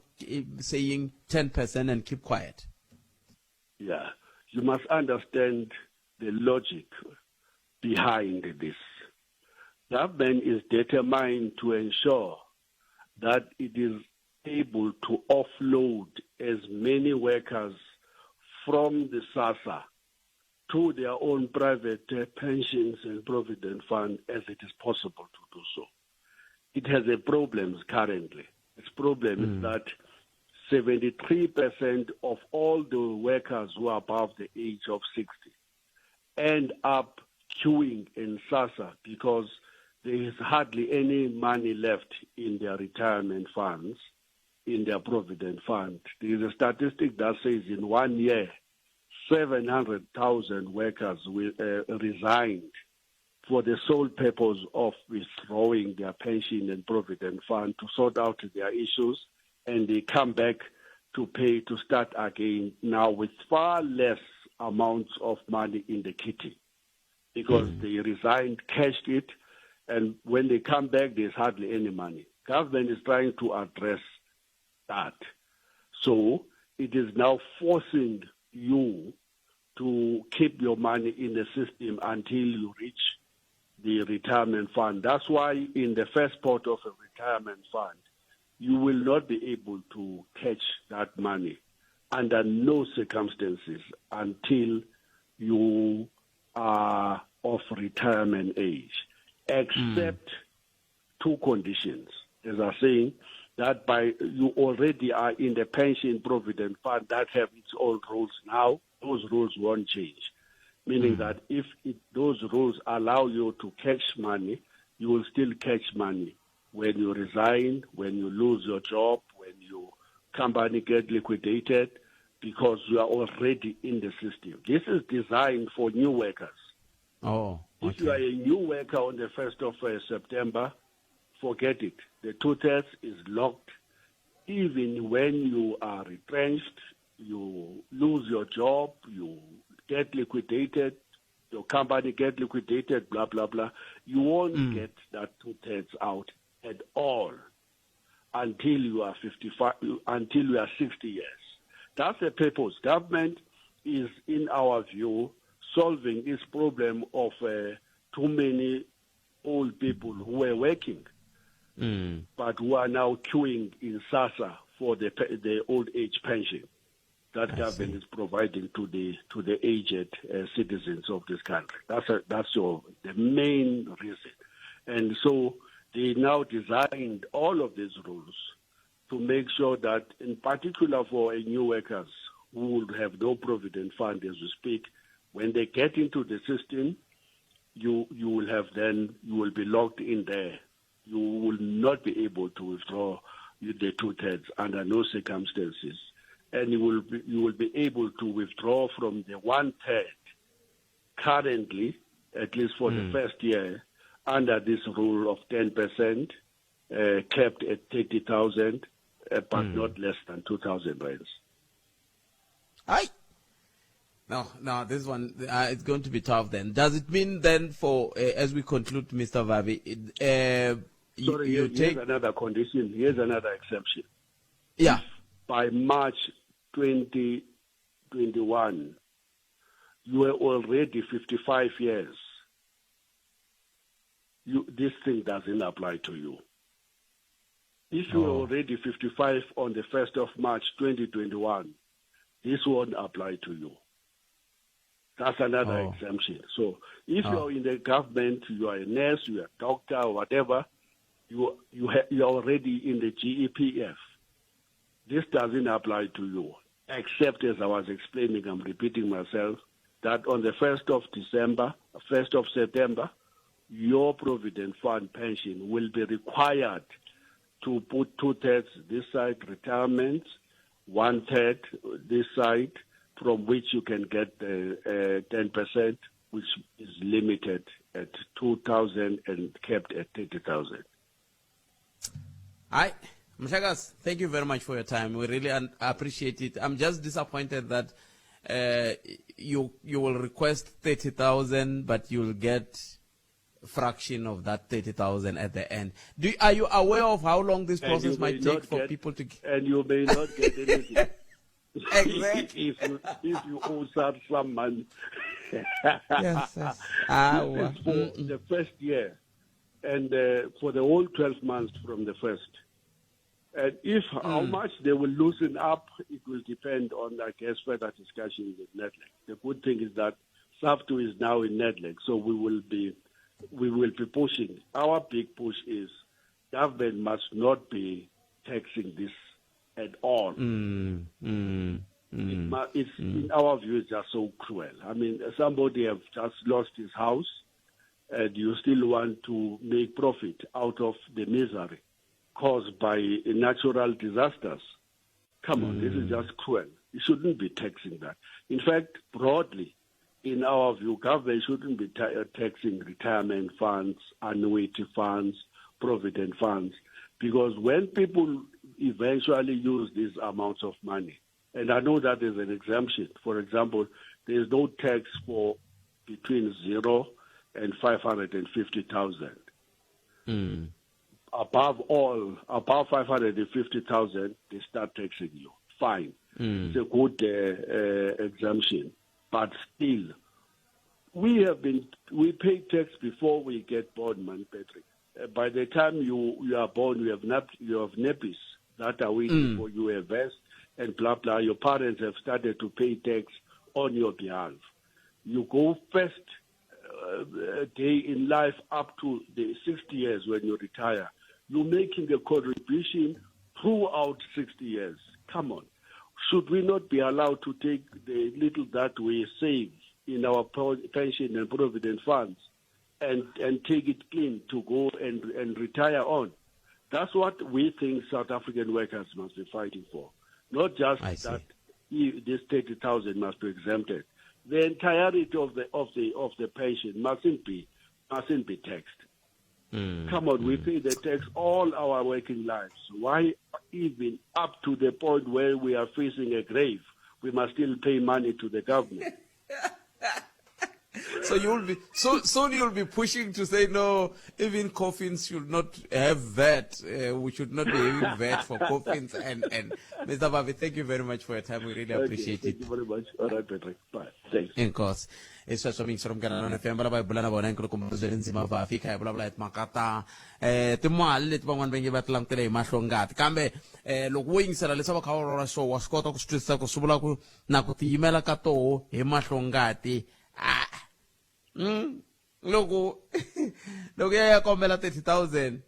saying 10% and keep quiet? Yeah, you must understand the logic behind this. Government is determined to ensure that it is able to offload as many workers from the SASSA to their own private pensions and provident fund as it is possible to do so. It has a problem currently. Its problem is that 73% of all the workers who are above the age of 60 end up queuing in SASSA because there is hardly any money left in their retirement funds, in their provident fund. There is a statistic that says in 1 year, 700,000 workers resigned for the sole purpose of withdrawing their pension and provident fund to sort out their issues, and they come back to pay to start again now with far less amounts of money in the kitty because they resigned, cashed it, and when they come back, there's hardly any money. Government is trying to address that. So it is now forcing you to keep your money in the system until you reach the retirement fund. That's why in the first part of a retirement fund, you will not be able to catch that money under no circumstances until you are of retirement age, except two conditions. As I'm saying, that by you already are in the pension provident fund that have its own rules now, those rules won't change. Meaning that if those rules allow you to catch money, you will still catch money when you resign, when you lose your job, when your company get liquidated, because you are already in the system. This is designed for new workers. Oh, okay. If you are a new worker on the 1st of September, forget it. The 2/3 is locked. Even when you are retrenched, you lose your job, you get liquidated, your company get liquidated, blah, blah, blah. You won't get that 2/3 out at all until you are 55, until you are 60 years. That's the purpose. Government is, in our view, solving this problem of too many old people who were working, but who are now queuing in SASSA for the old age pension that government is providing to the aged citizens of this country. That's the main reason. And so they now designed all of these rules to make sure that, in particular for new workers who will have no provident fund as we speak, when they get into the system, you will be locked in there. You will not be able to withdraw the 2/3 under no circumstances. And you will be able to withdraw from the 1/3 currently, at least for the first year, under this rule of 10%, kept at 30,000, but not less than 2,000 rands. Aye. No, this one, it's going to be tough then. Does it mean then for, as we conclude, Mr. Vavi, Sorry, here's another condition. Here's another exception. Yeah. By March 2021, you were already 55 years. This thing doesn't apply to you. If you were already 55 on the 1st of March 2021, this won't apply to you. That's another exemption. So if you're in the government, you are a nurse, you are a doctor, or whatever, you're already in the GEPF. This doesn't apply to you, except as I was explaining, I'm repeating myself, that on the 1st of September, your Provident Fund pension will be required to put 2/3 this side retirement, 1/3 this side, from which you can get 10%, which is limited at 2,000 and kept at 30,000. Hi, Mshagas, thank you very much for your time. We really appreciate it. I'm just disappointed that you will request 30,000, but you'll get a fraction of that 30,000 at the end. Are you aware of how long this process might take for people to? And you may not get anything. Exactly. if you owe some money. Yes. This is for the first year, and for the whole 12 months from the first. And if how much they will loosen up, it will depend on, I guess, further discussion with NEDLEC. The good thing is that SAFTU is now in NEDLEC, so we will be pushing. Our big push is government must not be taxing this at all. It's in our view, it's just so cruel. I mean, somebody have just lost his house, and you still want to make profit out of the misery caused by natural disasters. Come on, this is just cruel. You shouldn't be taxing that. In fact, broadly, in our view, government shouldn't be taxing retirement funds, annuity funds, provident funds, because when people eventually use these amounts of money, and I know that there's an exemption. For example, there's no tax for between 0 and 550,000. Above 550,000, they start taxing you. Fine. It's a good exemption. But still, we pay tax before we get born, man, Patrick. By the time you are born, you have nappies that are waiting for you, a vest, and blah, blah. Your parents have started to pay tax on your behalf. You go first day in life up to the 60 years when you retire. You're making a contribution throughout 60 years. Come on. Should we not be allowed to take the little that we save in our pension and provident funds and take it clean to go and retire on? That's what we think South African workers must be fighting for. Not just that this 30,000 must be exempted. The entirety of the pension mustn't be taxed. Come on, we pay the tax all our working lives. Why even up to the point where we are facing a grave, we must still pay money to the government? So you'll be pushing to say no, even coffins should not have VAT. We should not be having VAT for coffins. And Mr. Vavi, thank you very much for your time. We really appreciate it. Thank you very much. All right, Patrick. Bye. Thanks. In course. It's just something from Ghana. Fembala by Bulana Bona and Kukumazin Zima Vafika, blah blah Makata, Timal, little one being about long today, Mashongat. Cambe, look, wings and a little cover show was caught up to Subulaku, Nakuti, Melakato, Hemashongati. Logo, ya kombela 30,000.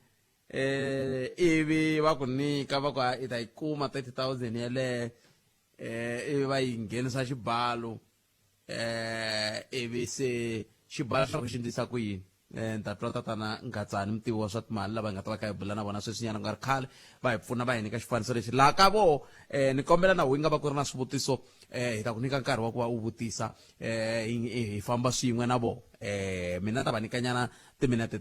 Ivi wakuni kavakwa itaikuma 30,000 yele. Ivi va yingenisa xibalo. Ivi se xibalo xa ku xindisa ku yini. Ntatwa tatana Ngatsani mutivi wa swa timali lava nga ta va ka hi bula na vona sweswinyana ku nga ri khale va hi pfuna va hi nyika xifaniso lexi laha ka vo ni kombela na winga va ku ri na swivutiso hi ta ku nyika nkarhi wa ku va u vutisa hi famba swin'we na vo mina ta va nyikanyana timinete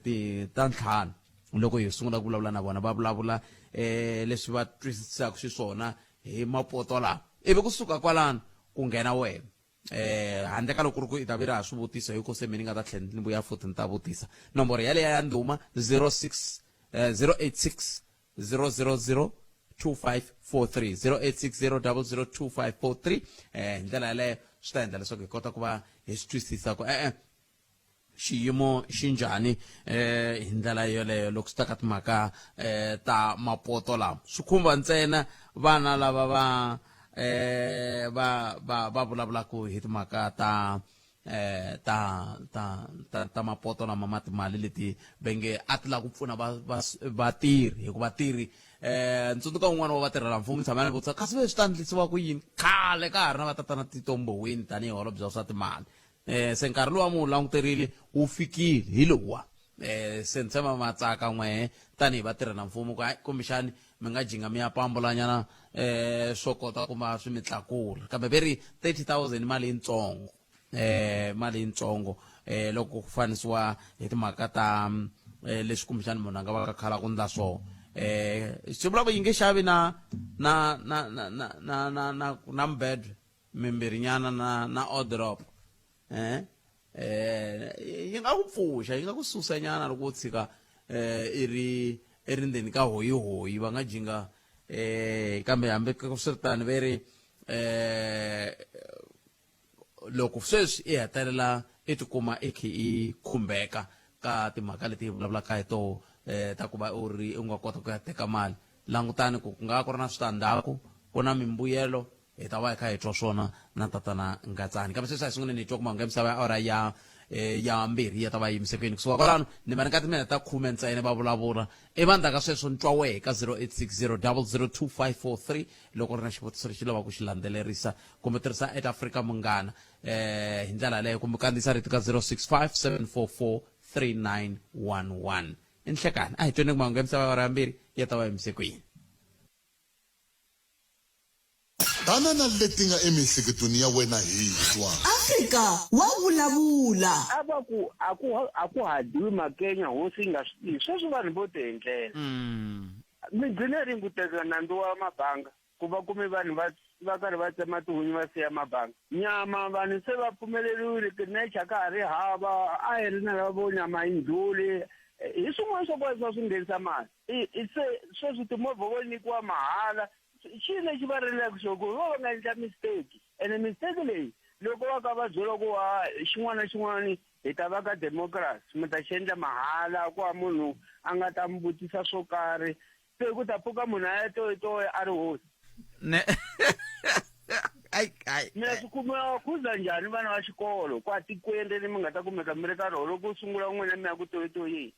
ta 5 loko hi sungula ku vulavula na vona va vulavula leswi va twisisaka xiswona hi mapoto lawa ivi kusuka kwalano ku nghena wena handle ka loko ku ta vira swivutiso hi ku se mina nga ta tlhela ni vuya futhi ni ta vutisa nomboro yaleyo ya ndhuma 086 000 2543 086 0002543 ndlela yaleyo swi ta endla leswaku hi kota ku va hi swi twisisa ku xiyimo xi njhani hi ndlela yoleyo loko swi ta ka timhaka ta mapoto lawa swi khumba ntsena vana lava va vulavulaka hi timhaka ta mapoto lama ma timali leti venge a ti lava ku pfuna vatirhi hikuva vatirhi ntsundzuka un'wana wa vatirhela mfumo tshama ni vutisa kasi ve swi ta endlisiwa ku yini khale ka ha ri na va tatana titomboweni tanihi holobye wa swa timali se nkarhi lowu munhu languterile wu fikile hi lowuwa se ni tshama matsaka n'wehe tanihi vatirhela mfumo ku kumbexani mi nga jinga mi ya pambulanyana swo kota kuma swi mi tlakula kambe veri 30,000 mali yintsongo mali yintsongo loko ku fanisiwa hi timhaka ta leswi kumbexani munhu a nga va ka khala ku ndla swona swi vulaka yi nge xavi na mbed mimbirhinyana na odrop yi nga ku pfuxa yi nga ku susa nyana loko u tshika i ri ndzeni ka hoyihoyi va nga jinga kambe hambi swi ri tani ve ri loko sweswi i hetelela i tikuma i khe i khumbeka ka timhaka leti hi vulavulaka hi toho ta ku va u nga kota ku ya teka mali langutani ku nga ku ri na switandzhaku ku na mimbuyelo hi ta va hi kha hi twa swona na tatana Ngatsani kambe sweswi a hi sunguleni hi twa ku mahungu ya misava ya awara ya mbirhi ya ta va yimise kwini kusuka kwalano ni va ni ka timinete ta 10 ntsena va vulavula i vandzha ka sweswo ni twa wehe ka 0860 0002543 loko ri na xivutiso lexi lava ku xi landzelerisa kumbe tirhisa at Africa Munghana hi ndlela leyo kumbe kandziyisa rito ka 0657443911 i nhlekani a hi tweni ku mahungu ya misava ya awara ya mbirhi ya ta va yimise kwini tanana leti nga emihleketweni ya wena hi twa Afrika wa vulavula aku hadiwi makenya hosi nga swi tivi sweswi vanhu vo ti endlela mi gcine ringuteka nandzu wa mabanga ku va kume vanhu va karhi va tsema tihunyi va siya mabanga nyama vanhu se va pfumeleriwile nature ka ha ri hava a hi ri na lava vo nyama yi ndluli hi swin'wana swo kota swi nghenisa mali se sweswi timovha vo nyikiwa mahala xi lexi va rilaka xo ku va nga endla mistake ene mistake leyi loko va ka va byela ku xin'wana na xin'wana hi ta va ka democracy mi ta xi endla mahala ku va munhu a nga ta mi vutisa swo karhi se ku ta pfuka munhu a ya toyitoya a ri hosi mina swi kumiwa khuza njhani vana va xikolo ku tikweni leri mi nga ta kumeka mi ri ka rona loko u sungula n'wina mi ya ku toyitoyeni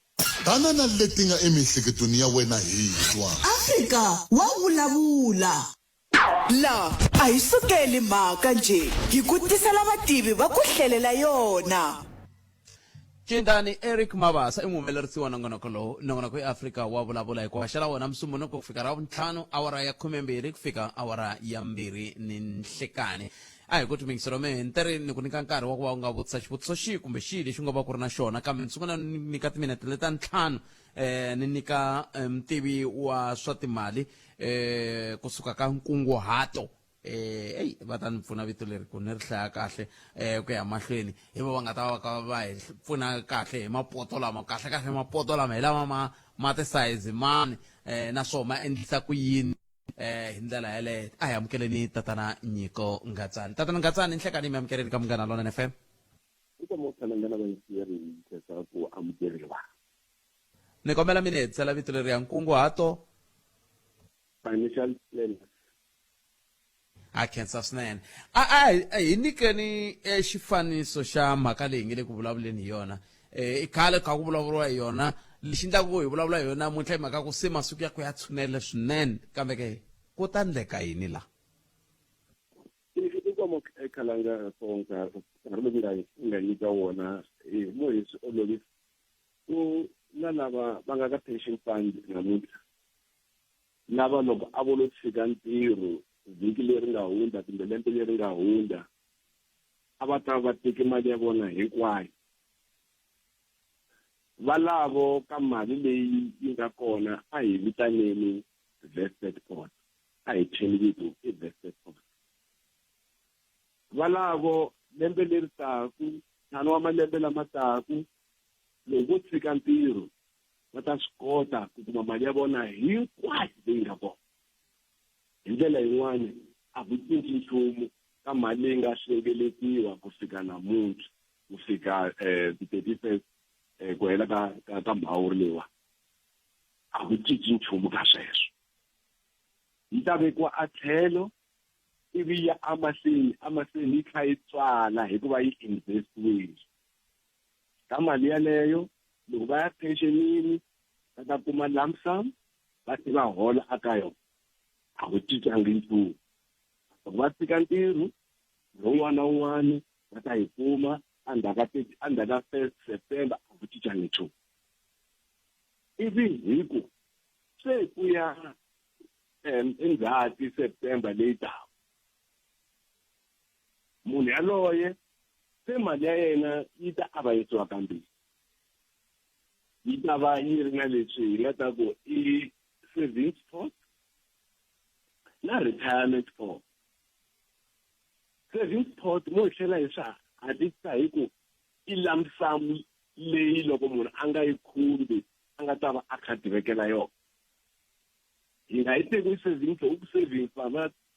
tanana leti nga emihleketweni ya wena hi twa Afrika wa vulavula la a hi sukeli mhaka nje hi ku tisela vativi va ku hlelela yona Cintani Eric Mabasa i muhumelerisi wa nongonoko lowu nongonoko ya Afrika wa vulavula hi ku haxela wona musumbunuko ku fika ravuntlhanu awara ya 12 ku fika awara ya 2 ni nhlekani a hi ku tumingiselo me ntere ni ku nyika nkarhi wa ku va u nga vutisa xivutiso xihi kumbe xihi lexi u nga va ku ri na xona kambe ni sungula ni nyika timinete leta ntlhanu ni nyika mutivi wa swa timali kusuka ka nkunguhato va ta ni pfuna vito leri ku ni ri hlaya kahle ku ya mahlweni hi va nga ta va va hi pfuna kahle hi mapoto lama kahle mapoto lama hi lama ma ti-size mani naswona ma endlisa ku yini hi ndlela yaleyo a hi amukeleni tatana Nyiko Ngatsani tatana Ngatsani nhlekani mi amukeleni ka Munghana Lonene FM eka motsanangana va yisiyeri khetsa ku amukeriwa ni kombela mi ni hetisela vito leri ya nkunguhato financial plan a khensa swinene hi nyikeni xifaniso xa mhaka leyi nge le ku vulavuleni hi yona i khale kha ku vulavuriwa hi yona lexi ndlaku hi vulavula hi yona muntlha hi mhaka ku se masiku ya ku ya tshunele swinene kambe ke ku ta ndleka yini la ikomo ekhalanga sonka nkarhi lowu nga nyika wona mo hi swi olovisa ku na lava va nga ka pension fund namuntlha lava loko a vo lo tshika ntirho vhiki leri nga hundza kumbe lembe leri nga hundza a va ta va teki mali ya vona hinkwayo valavo ka mali leyi yi nga kona a hi vitaneni vested pot a hi chelini i vested pot valavo lembe leri taku ntlhanu wa malembe lama taku loko tshika ntirho va ta swi kota ku kuma mali ya vona hinkwayo leyi nga kona hi ndlela yin'wana a ku cinci nchumu ka mali leyi nga hlengeletiwa ku fika namuntlha ku fika ti-31st ku hela ka Mhawuri leyiwa a ku cinci nchumu ka sweswo yi ta vekiwa a tlhelo ivi ya amahleni yi kha yi tswala hikuva yi investiwile ka mali yaleyo loko va ya pensionini va ta kuma lump sum va tiva hola aka yona a ku cincangi nchumu loko va tshika ntirho lowun'wana na wun'wana va ta yi kuma andaka 1 September a ku cincangi nchumu ivi hiku se ku ya endzhati September leyi taka munhu yaloye se mali ya yena yi ta avanyisiwa kambirhi yi ta va yi ri na leswi hi nga ta ku i savings pot na retirement pot. Savings pot mo hi tlhela hi swa hadisa hi ku i lump sum leyi loko munhu a nga yi khumbi a nga ta va a kha tivekela yona hi nga yi teki savings u savings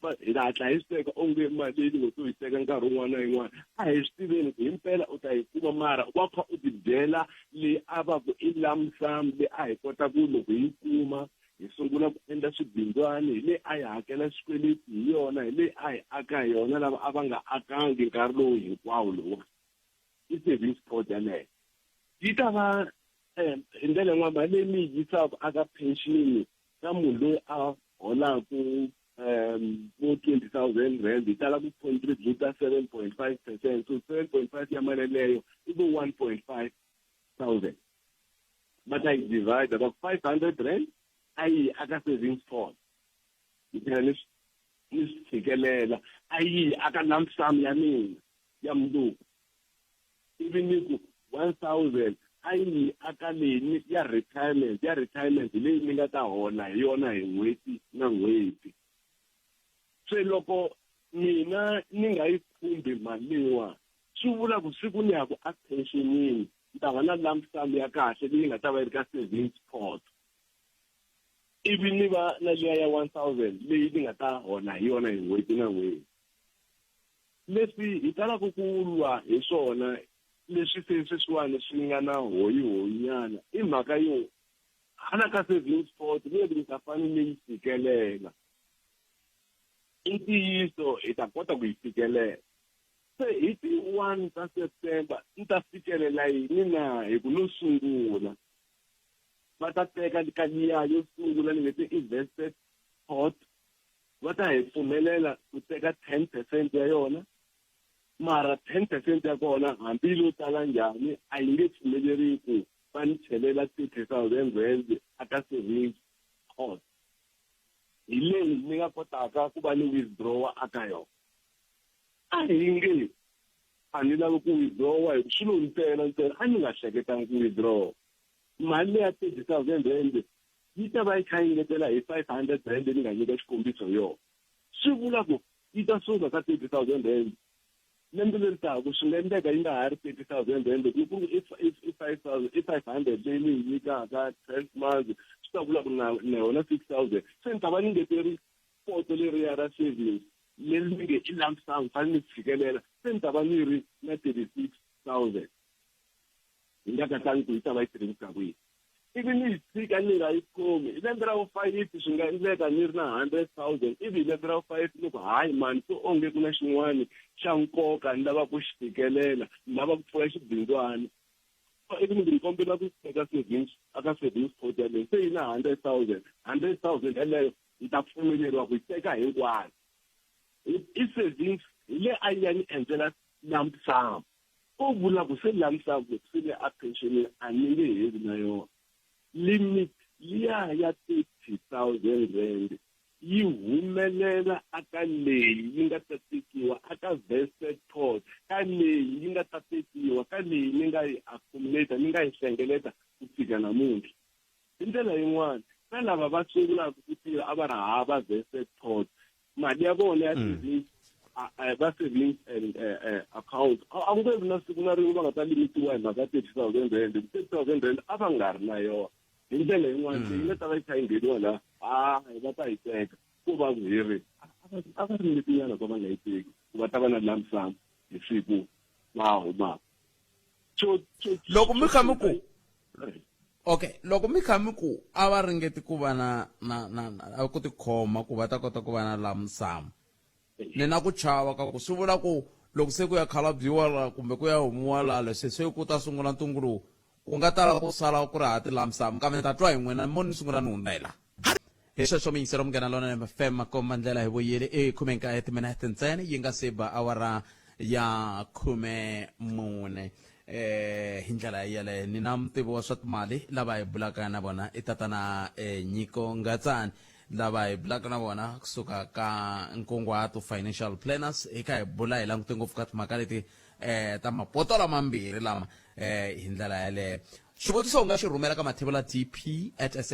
hi hatla hi swi teka onge mali leyi loko to yi teka nkarhi wun'wana na yin'wana a hi swi tiveni ku himpela u ta yi kuma mara wa kha u tibyela leyi a va ku i lump sum leyi a hi kota ku loko yi kuma hi sungula ku endla swibindzwana hi leyi a hi hakela swikweleti hi yona hi leyi a hi aka hi yona lava a va nga akangi nkarhi lowu hinkwawo lowu i savings pot yaleyo yi ta va hi ndlela yin'wana mali leyi mi yi yisaka aka pension ka munhu loyi a holaku mo 20,000 rand yi tala ku contribute 7.5%, so 7.5 ya mali leyo i ku 1.5,000 va ta yi divide about 500 rand a yi aka savings pot yi tlhela ni swi tshikelela a yi aka lump sum ya mina ya mundzuku ivi ni ku 1,000 a yi aka leyi ya retirement leyi mi nga ta hola hi yona hi n'hweti na n'hweti. Se loko mina ni nga yi khumbi maliwa swi vula ku siku ni ya ku a pensionini ni ta va na lump sum ya kahle leyi nga ta va yi ri ka savings pot ivi ni va na liya ya 1,000 leyi ni nga ta hola hi yona hi n'hweti na n'hweti. Leswi hi talaka ku lwa hi swona leswi sweswiwani swi nga na hoyihoyinyana i mhaka yo hala ka savings pot leyi ni ta fanele yi fikelela i ntiyiso hi ta kota ku yi fikelela. Se hi ti 1 ta September ni ta fikelela yini na hi ku no sungula va ta teka ka liya yo sungula ni nge invested pot va ta hi pfumelela ku teka 10% ya yona mara 10% ya kona hambi lo tala njhani a yi nge pfumeleriku va ni chelela 30,000 rand aka savings pot hi leyi ni nga kotaka ku va ni withdrawa aka yona. A hi nge a ni lavi ku withdrawa hi swilo ntsena a ni nga hleketangi ku withdraw mali ya 30,000 rand yi ta va yi kha yi ngetela hi 500 rand ni nga nyika xikombiso yona swi vula ku yi ta suka ka 30,000 rand lembe leri taku swi nga endleka yi nga ha ri 30,000 rand ku i 500 leyi ni yi nyikaka 12 months swi ta vula ku na yona 6,000 se ni ta va ni ngeteri poto leriya ra savings leri ni nge i lump sum fanele ni fikelela se ni ta va ni ri na 36,000 hi nga katangi ku yi ta va yi tirhisa kwihi ivi ni yi tshika ni nga yi khomi hi lembe ra vu-5 swi nga endleka ni ri na 100,000 ivi hi lembe ra vu-5 loko hayi mani so onge ku na xin'wana xa nkoka ni lava ku xi fikelela ni lava ku pfula xibindzwana ivi ni kombela ku teka savings aka savings pot yaleyo se yi na 100,000 yaleyo yi ta pfumeleriwa ku yi teka hinkwayo i savings hi le a yi ya ni endlela lump sum o vula ku se lump sum loko se le a pensionini a ni nge heli na yona limit liya ya 30,000 rand yi humelela aka leyi yi nga ta tekiwa aka vested pot ka leyi yi nga ta tekiwa ka leyi ni nga yi accumulate ni nga yi hlengeleta ku fika namuntlha hi ndlela yin'wana na lava va sungulaka ku tirha a va ri hava vested pot mali ya vona ya savings va savings account a nge vi na siku na rin'we va nga ta limitiwa hi mhaka 30,000 rand 30,000 rand a va nga ri na yona hi ndlela yin'wana leyi nga ta va yi kha yi ngheniwa la va ta yi teka ku va vuheri a va ri letinyana ko va nga yi teki ku va ta va na lump sum hi siku va humaka loko mi kha mi ku okay loko mi kha mi ku a va ringeti ku va na ku tikhoma ku va ta kota ku va na lump sum ni na ku chava ka ku swi vula ku loko se ku ya khalabyiwa kumbe ku ya humiwa la leswi se ku ta sungula ntungu lowu ku nga tala ku sala ku ri hati lump sum kambe ni ta twa hi n'wina mo ni sungula ni hundela hi sweswo miyingiselo munghana lona FM makomba ndlela hi vuyele 19 timinete ntsena yi nga se ba awara ya 14 hi ndlela yaleyo ni na mutivi wa swa timali lava hi bulaka na vona i tatana Nyiko Ngatsani lava hi bulaka na vona kusuka ka nkunguhato financial planners eka hi bula hi langute ngopfu ka timhaka leti ta mapoto lamambirhi lama hi ndlela yaleyo xivutiso u nga xi rhumela ka mathebula dp@sabc.co.za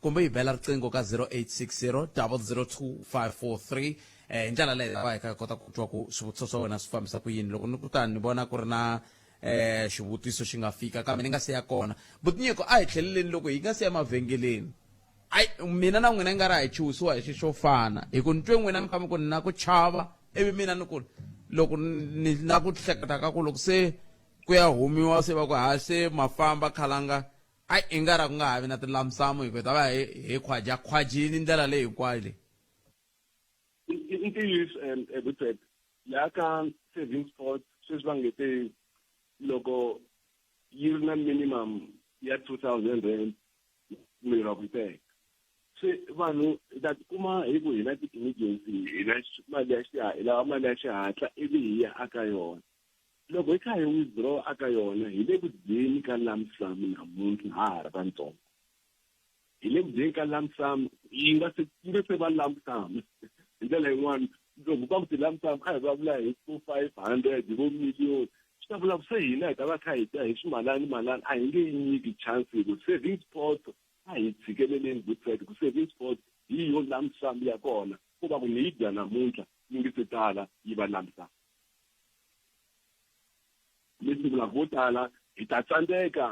kumbe hi bela riqingho ka 0860 002 543 hi ndlela leyo va hi ka kota ku twa ku swivutiso swa wena swi fambisa ku yini loko ni kutani ni vona ku ri na xivutiso xi nga fika kambe ni nga se ya kona Butinyiko a hi tlheleleni loko hi nga se ya mavhengeleni mina na n'wina nga ri a hi chiwisiwa hi xi xo fana hi ku ni twe n'wina ni kama ku ni na ku chava ivi mina ni ku loko ni na ku hleketa ka ku loko se ku ya humiwa se va ku se mafamba khalanga i nga ra ku nga havi na tilamsamu hi ku ta va hi khwajini ndlela leyi hinkwayo leyi ntiyiso Butet la ka savings pot sweswi va ngete loko yi ri na minimum ya 2,000 rand miri wa ku teka se vanhu ta tikuma hi ku hi na ti-emergency hi na mali ya lava mali ya xihatla ivi hi ya aka yona loko hi kha hi withdraw aka yona hi le ku dyeni ka lump sum namuntlha ha ha ri vantsongo hi le ku dyeni ka lump sum yi nga se va lump sum hi ndlela yin'wana loko va ku ti-lump sum a hi va vula hi 500 hi vo million swi ta vula ku se hina hi ta va kha hi ta hi swimalani a hi nge yi nyiki chance hi ku savings pot a hi tshikeleleni Butet ku savings pot hi yo lump sum ya kona ku va ku ni yi dya namuntlha yi nge se tala yi va lump sum leswi vula vo tala hi ta tsandzeka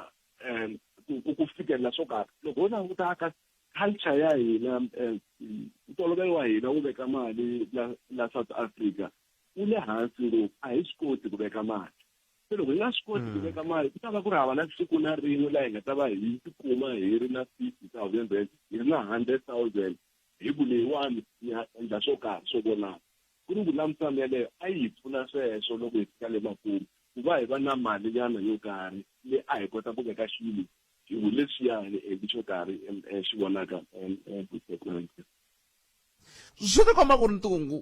ku fikelela swo karhi loko ho languta ka culture ya hina ntolovelo wa hina wo veka mali la South Africa wu le hansi ngopfu a hi swi koti ku veka mali se loko hi nga swi koti ku veka mali ku ta va ku ri hava na siku na rin'we laha hi nga ta va hi tikuma hi ri na 50,000 rand hi ri na 100,000 hi ku leyiwani ya endla swo karhi swo vonaka ku ri ku lump sum yaleyo a yi hi pfuna sweswo loko hi fika le makumu ku va hi va na mali nyana yo karhi leyi a hi kota ku veka xilo hi ku leswiyani xo karhi xi vonaka swi ti komba ku ri ntungu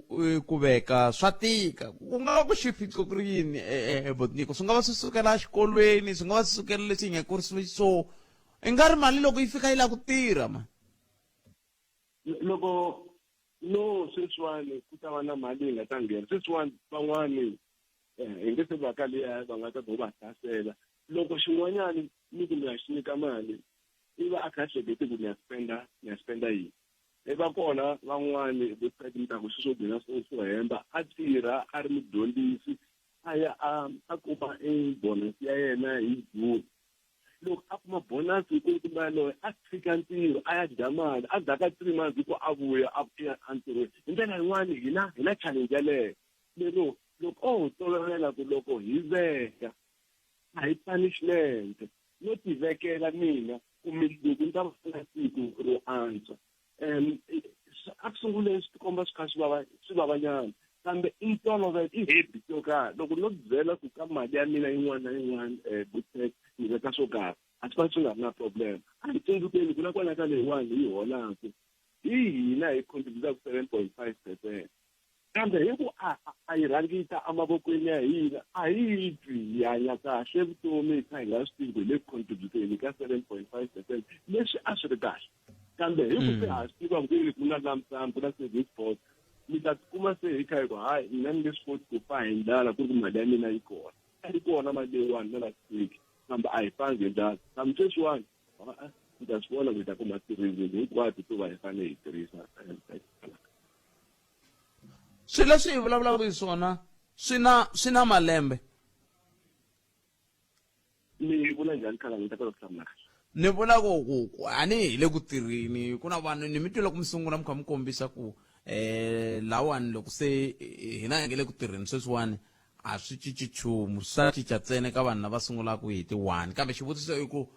ku veka swa tika ku nga va ku xiphiqo ku ri yini Butinyiko swi nga va swi sukela xikolweni swi nga va swi sukela leswi hi nga kurisiwe so i nga ri mali loko yi fika yi lava ku tirha ma loko sweswiwani ku ta va na mali yi nga ta nghena sweswiwani van'wani hi nge se va ka liya va nga ta va hlasela loko xin'wanyani ni ku mi ya xi nyika mali i va a kha hlekete ku ni ya spenda yini i va kona van'wani Butet mi ta ku swi swo gcina swo hemba a tirha a ri mudyondzisi a ya a kuma bonus ya yena hi June loko a kuma bonus hi ku kumbe yaloye a tshika ntirho a ya dya mali a dzaka 3 months hi ku a vuya a ntirhweni hi ndlela yin'wani hi na challenge yaleyo lero loko tolovela ku loko hi veka a hi punishment no tivekela mina kumbe loko ni ta va na siku ro antswa a ku sunguleni swi tikomba swi kha swi vavanyana kambe i ntolovelo i habit yo karhi loko no byela ku ka mali ya mina yin'wana na yin'wana Butet ni veka swo karhi a swi fanele swi nga ri na problem a hi tsundzukeni ku na kwala ka leyiwani hi holaka hi hina hi contributaka 7.5%. kambe hi ku a yi rhangisa emavokweni ya hina a hi twi hi hanya kahle vutomi hi kha hi nga swi tivi hi le contributeni ka 7.5% leswi a swi ri kahle kambe hi ku se ha swi tiva ku na lump sum ku na savings pot mi ta tikuma se hi kha hi ku hayi mina ni nge swi koti ku fa hi ndlala ku ri mali ya mina yi kona a yi kona mali leyiwani na last week kambe a hi fani njhani kambe sweswiwani ni ta swi vona ku hi ta kuma tirhizini hinkwato to va hi fanele hi tirhisa swilo leswi hi vulavulaka hi swona swi na malembe ni vula njhani khala ni ta kota ku hlamula ni vula ku ani hi le ku tirheni ku na vanhu ni mi twile ku mi sungula mi kha mi kombisa ku lawani loko se hina hi nge le ku tirheni sweswiwani a swi cinci nchumu swa cinca ntsena ka vanhu lava sungulaka hi ti 1 kambe xivutiso i ku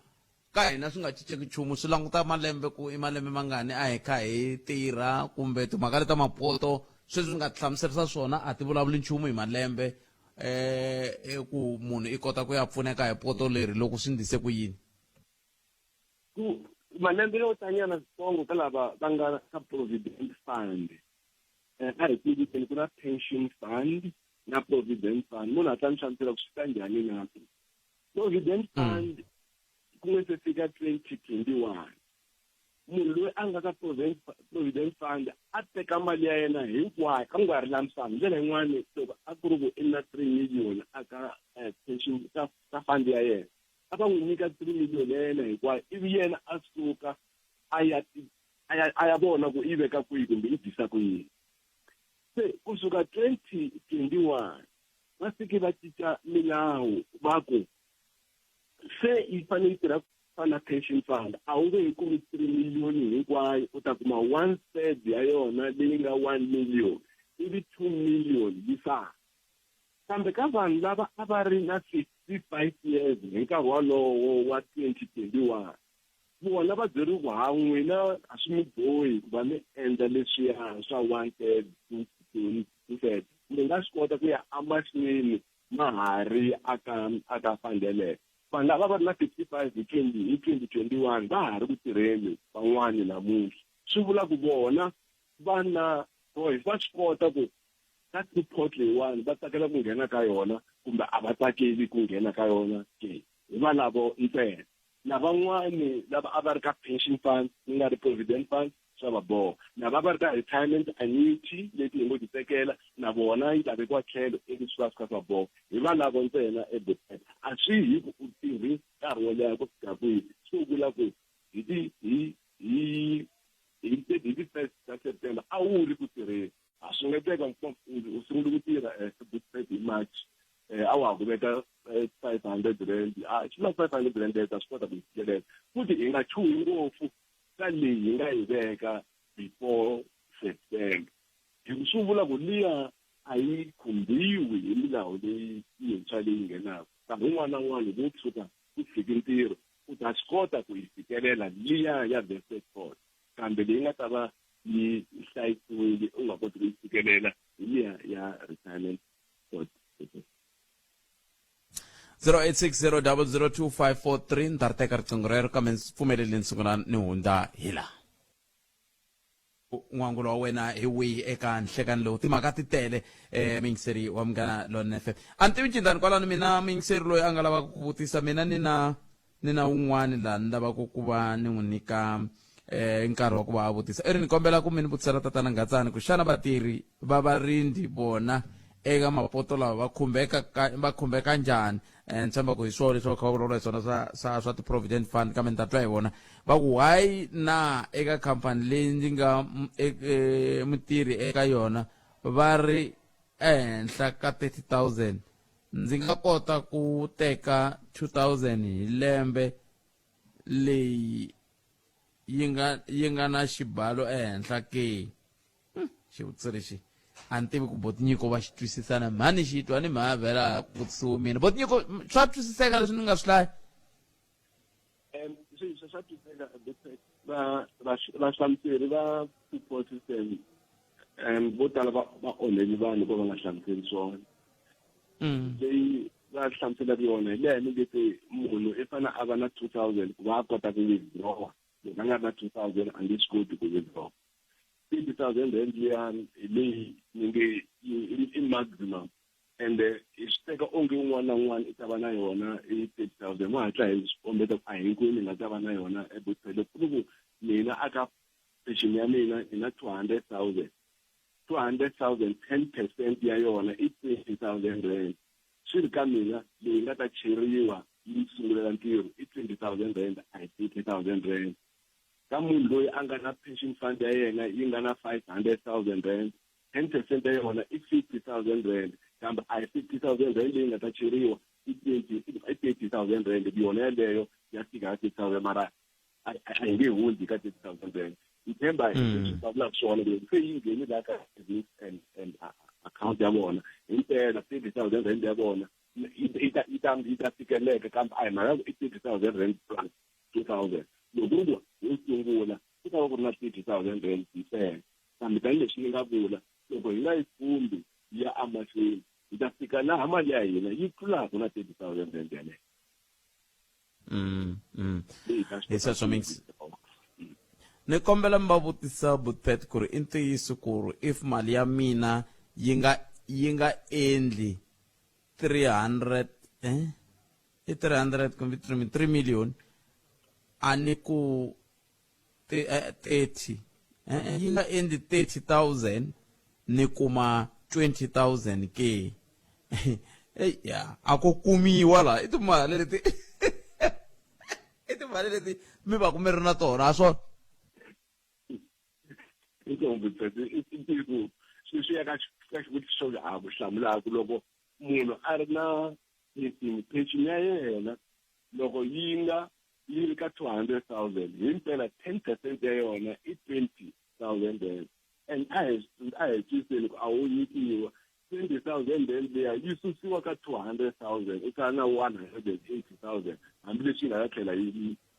ka hina swi nga cinceki nchumu swi languta malembe ku i malembe mangani a hi kha hi tirha kumbe timhaka leta mapoto sweswi nga hlamuserisa swona a ti vulavuli nchumu hi malembe ku munhu i kota ku ya pfuneka hi poto leri loko swi ndise ku yini ku malembe yo tanyana switsongo ka lava va nga ka provident fund a hi tiviteni ku na pension fund na provident fund munhu a ta ni hlamusela ku swi ta njhani na provident fund ku nga se fika 2021 munhu loyi a nga ka provident fund a teka mali ya yena hinkwayo a nga ri lamsam ndlela yin'wani loko a ku ri ku i na 3 million aka pension ka fund ya yena a va n'wi nyika 3 million ya yena hinkwayo ivi yena a suka a ya vona ku i veka kwihi kumbe i disa ku yini se kusuka 2021 va fike va cinca milawu va ku se i fanele yi tirha fana pension fund a wu nge yi kumi 3 million hinkwayo u ta kuma 1/3 ya yona leyi nga 1 million ivi 2 million yi sala kambe ka vanhu lava a va ri na 55 years hi nkarhi walowo wa 2021 vona va byeriwa ku ha n'wina a swi mi bohi ku va mi endla leswiya swa 1/3 2/3 mi nga swi kota ku ya amahlweni ma ha ri aka fandele vanhu lava va ri na 55 hi 2021 va ha ri ku tirheni van'wani namuntlha swi vula ku vona vana boy va swi kota ku ka report leyiwani va tsakela ku nghena ka yona kumbe a va tsakeli ku nghena ka yona ke hi va lavo ntsena lavan'wani lava a va ri ka pension fund ku nga ri provident fund swa va boha lava va ri ka retirement annuity leti hi ngo ti tekela na vona yi lavekiwa tlhelo ivi swi va swi kha swi va boha hi va lavo ntsena ebotlet a swi hi ku u tirhi nkarhi wo leha ku fika kwihi swi vula ku hi ti first ta September a wu ri ku tirheni a swi nga teka u sungule ku tirha hi March a wa ku veka 500 rand swi na 500 rand ta swi kota ku fikelela futhi hi nga chuhi ngopfu ka leyi hi nga yi veka before September hi swi vula ku liya a yi khumbiwi hi milawu leyi yintshwa leyi nghenaka kambe un'wana na un'wana loko u tshuka ku fike ntirho u ta swi kota ku yi fikelela liya ya vested cost kambe leyi nga ta va yi hlayisiwile u nga koti ku yi fikelela hi liya ya retirement cost 0860002543 ni ta ri teka riqingho rero kambe ndzi pfumeleli ni sungula ni hundza hi la n'wangulo wa wena hi wihi eka nhlekani lowu timhaka ti tele mingiseri wa Munghana Lonene FM a ni tivi cindani kwalano mina mingiseri loyi a nga lavaka ku vutisa mina ni na un'wani laha ni lavaka ku va ni n'wi nyika nkarhi wa ku va a vutisa ni kombela ku mi ni vutisela tatana Ngatsani ku xana vatirhi va varindi bona eka mapoto lawa va khumbeka njhani ni tshemba ku hi swona leswi va kha va vulavula hi swona swa ti-provident fund kambe ni ta twa hi vona va ku why na eka khampani leyi ndzi nga mutirhi eka yona va ri ehenhla ka 30,000 ndzi nga kota ku teka 2,000 hi lembe leyi yi nga na xibalo ehenhla ke xivutiso lexi a ni tivi ku botinyiko va xi twisisana mhani xi twa ni mhavhela vutisiwe mina botinyiko swa twisiseka leswi ni nga swi hlaya swa twisiseka vahlamuseri va support system vo tala va onheli vanhu vo va nga hlamuseri swona leyi va hlamuselaka yona hi leya ni leti munhu i fanele a va na 2,000 ku va a kota ku withdraw loko a nga ri na 2,000 a nge swi koti ku withdraw 50,000 rand liyani hi leyi ni nge i maximum ende hi swi teka onge un'wana na un'wana i ta va na yona i 30,000 mo hatla hi swi kombeta ku a hinkwenu hi nga ta va na yona ebotele ku ku mina aka pension ya mina i na 200,000 10% ya yona i 20,000 rand swi ri ka mina leyi nga ta cheriwa yi sungulela ntirho i 20,000 rand a hi 30,000 rand ka munhu loyi a nga na pension fund ya yena yi nga na 500,000 rand 10% ya yona i 50,000 rand kambe a hi 50,000 rand leyi nga ta cheriwa i 30,000 rand yona yaleyo ya fika ka 30,000 mara a hi nge hundzi ka 30,000 rand ithemba hi vula swona leswi se yi ngheni la ka business and account ya vona impela 30,000 rand ya vona yi ta fikeleka kambe a hi mhaka i 30,000 rand plus 2,000 loko wo sungula ku ta va ku ri na 30,000 rand ntsena kambe tanihileswi ni nga vula loko hi nga yi fumbi ya amahlweni hi ta fika laha mali ya hina yi tlulaka na 30,000 rand yaleyo Leswi means ni kombela mi va vutisa Butpet ku ri i ntiyiso ku ri if mali ya mina yi nga endli 300 i 300 kumbe 3 million a ni ku 30 yi nga endli 30,000 ni kuma 20,000 ke ya ako kumiwa la i timali leti i timali leti mi va ku mi ri na tona a swona swi ya ka xivutiso xavo hlamulaka loko munhu a ri na pension ya yena loko yi ri ka 200,000 hi mpela 10% ya yona i 20,000 and a hi twiseni ku a wo nyikiwa 20,000 rand leya yi susiwa ka 200,000 eka na 180,000 hambileswi yi nga ta tlhela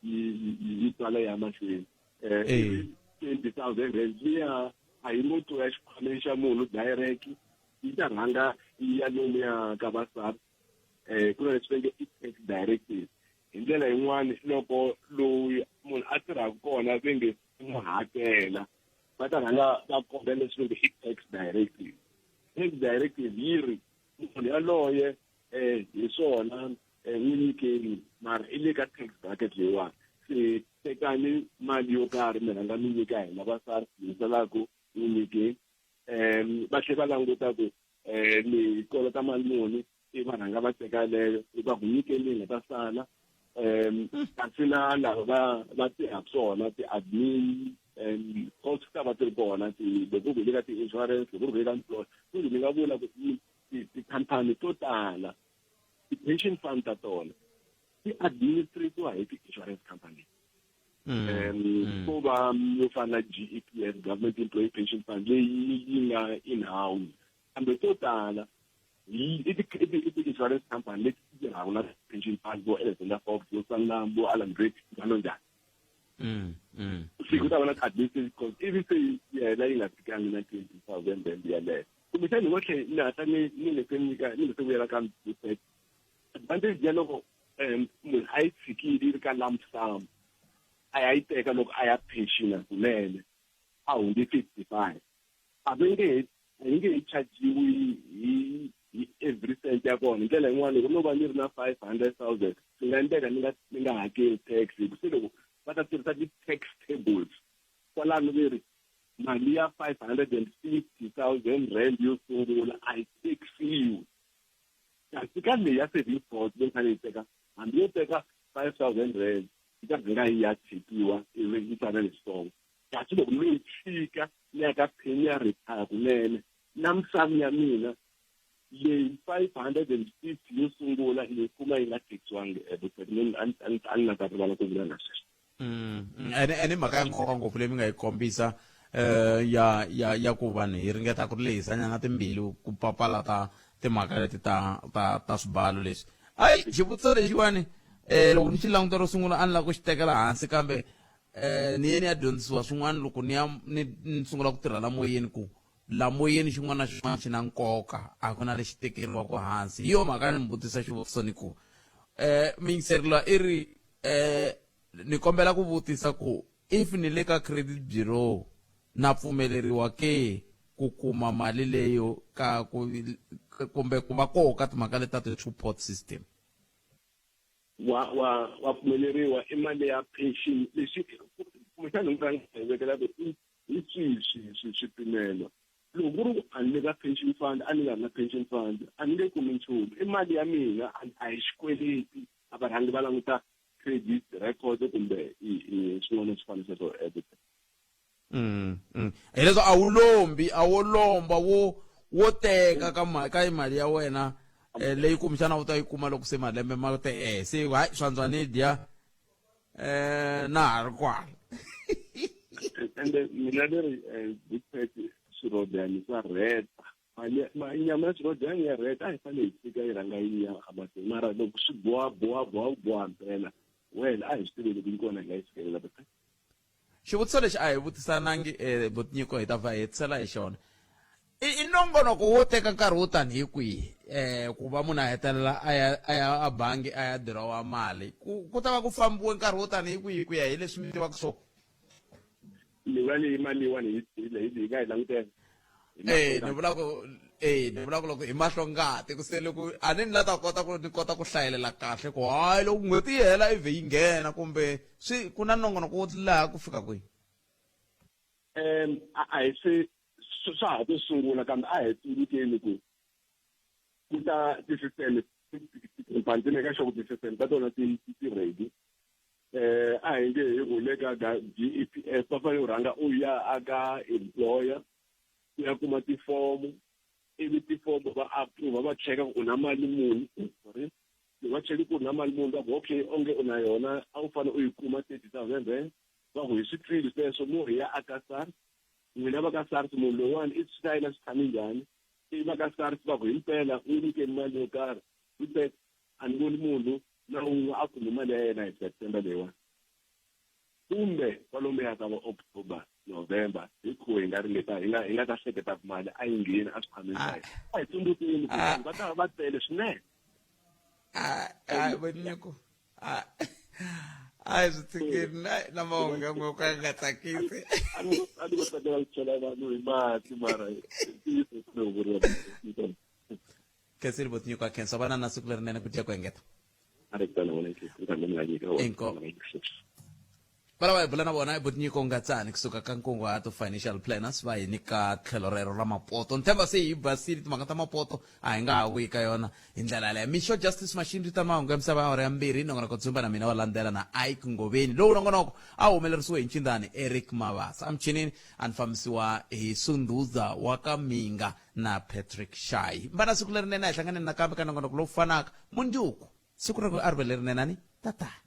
yi tswala ya mahlweni 20,000 rand liya a yi ngo to ya xikhwameni xa munhu direct yi ta rhanga yi ya lomuya ka vasari ku na leswi nge i tax directive hi ndlela yin'wana loko loyi munhu a tirhaka kona ve nge n'wi hakela va ta rhanga va kombela leswi nge i tax directive tax directive yi ri munhu yaloye hi swona n'wi nyikeni mara i le ka tax bracket leyiwani se tekani mali yo karhi mi rhanga mi nyika hina vasari hisalaku n'wi nyikeni va tlhela va languta ku mi kolota mali muni i va rhanga va teka leyo i va ku nyikeni nga ta sala kasi na lava va tirhaka swona ti-admin all swi ta va ti ri kona loko ku le ka ti-insurance loko ku le ka employer kumbe ni nga vula ku tikhampani to tala ti-pension fund ta tona ti-administratiwa hi ti-insurance company ko va yo fana na GEPF government employee pension fund leyi yi nga in-house kambe to tala i ti-insurance company leti ti tirhaka na pension fund vo Alexander Forbes vo Sanlam vo Alan Drake njalo njani siku ta va na ti-administrative cost ivi se yi hela yi nga fikangi na 20,000 rand yaleyo kumbexani ni tlhe ni hatla ni le se vuyela ka Butpet advantage ya loko munhu a yi tshikile yi ri ka lump sum a yi teka loko a ya pensiona kunene a hundzi 55 a yi nge yi chajiwi hi every cent ya kona hi ndlela yin'wana loko no va ni ri na 500,000 swi nga endleka ni nga hakeli tax hi se loko va ta tirhisa ti-tax tables kwalano ve ri mali ya 550,000 rand yo sungula a yi taxiwi kasi ka leyi ya savings bond leyi fanele yi teka hambi yo teka 5,000 rand yi ta vhela yi ya tshikiwa ivi yi tsana leswitsongo kasi loko no yi tshika ni ya ka pheni ya retire kunene na misava ya mina leyi 550 yo sungula yi kuma yi nga taxiwangi a ni nga ta rivala ku vula na sweswo ene mhaka ya nkoka ngopfu leyi mi nga yi kombisa ya ku vanhu hi ringeta ku lehisanyana timbilu ku papalata timhaka leti ta swibalo leswi hayi xivutiso lexiwani loko ni xi languta ro sungula a ni lava ku xi tekela hansi kambe ni ye ni ya dyondzisiwa swin'wana loko ni sungula ku tirha la moyeni ku la moyeni xin'wana na xin'wana xi na nkoka a ku na lexi tekeriwaka hansi hi yo mhaka ni mi vutisa xivutiso ni ku miyingiseleriwa i ri ni kombela ku vutisa ku if ni le ka credit bureau na pfumeleriwa ke ku kuma mali leyo kumbe ku va koho ka timhaka leti ta ti-two pot system wa pfumeleriwa i mali ya pension leswi kumbexani ni nga vekela ku hi swihi swipimelo loko ku ri a ni le ka pension fund a ni nga ri na pension fund a ni nge kumi nchumu i mali ya mina a hi xikweleti avarhangi va languta credit record kumbe swin'wana swifaniso swo edit. Hileswo a wu lomba wo teka ka mali ya wena leyi kumbexana u ta yi kuma loko se malembe ma te se hayi swantswa ni dya na ha ri kwala. Ende mina ni ri big swirodani swa rheta nyama ya swirodani ya rheta a yi fanele yi fika yi rhanga yi ya amatini mara loko swi boha mpela wena a hi swi tiveli ku yi kona hi nga yi fikelela xivutiso lexi a hi vutisanangi Botnyiko hi ta va hetisela hi xona i nongonoko wo teka nkarhi wo tani hi kwihi ku va munhu a hetelela a ya a bangi a ya dirowa mali ku ta va ku fambiwe nkarhi wo tani hi kwihi ku ya hi leswi mi tivaka so ni vula leyi mali yiwani hi nga yi langutela ni vula ku loko hi mahlongati ku se loko a ni la ta kota ku hlayelela kahle ku hayi loko n'hweti yi hela i vhe yi nghena kumbe ku na nongonoko wo laha ku fika kwihi. A hi se swa ha to sungula kambe a hi tsundukeni ku ta tisystem timpantini eka xo ku tisystem ta tona ti ready a hi nge hi rhule ka GEPF va fanele u rhanga u ya aka employer u ya kuma tifomo ivi tifomo va approve va cheka ku u na mali muni va cheka ku u na mali muni va ku okay onge u na yona a wu fanele u yi kuma 30,000 rand va ku hi swifili sweswo mo hi ya aka SARS n'wina va ka SARS munhu lowuwani i switayela swi tshame njhani ivi va ka SARS va ku hi mpela u nyikeni mali yo karhi hi a ni voni munhu na un'we a kume mali ya yena hi September leyiwani kumbe kwalomuya ka va October November hi ku hi nga ringeta hi nga ta hleketa mali a yi ngheni a swikhwameni swa hina a hi tsundzukeni va ta va va tele swinene. Botnyiko a hi swi tshikini na mahungu yan'we ka ya nga tsakisi a ni ko tsakela ku chela vanhu hi mati mara Khensile Botnyiko a khensa vana na siku lerinene ku dya ku hengeta valava hi bula na vona Botnyiko Ngatsane kusuka ka nkunguhato financial planners va hi nyika tlhelo rero ra mapoto ni tshemba se hi basile timhaka ta mapoto a hi nga ha vuyi ka yona hi ndlela leya Mixo Justice Machine ta mahungu ya misava ya hora ya mbirhi nongonoko dzumba na mina wa landzela na Ike Ngoveni lowu nongonoko a wu humelerisiwe hi ncindani Eric Mavasa amchinini a ni fambisiwa hi Sunduza wa ka Minga na Patrick Shai mbana siku lerinene a hi hlanganeni nakambe ka nongonoko lowu fanaka mundzuku siku ri ku a ri ve lerinenani tata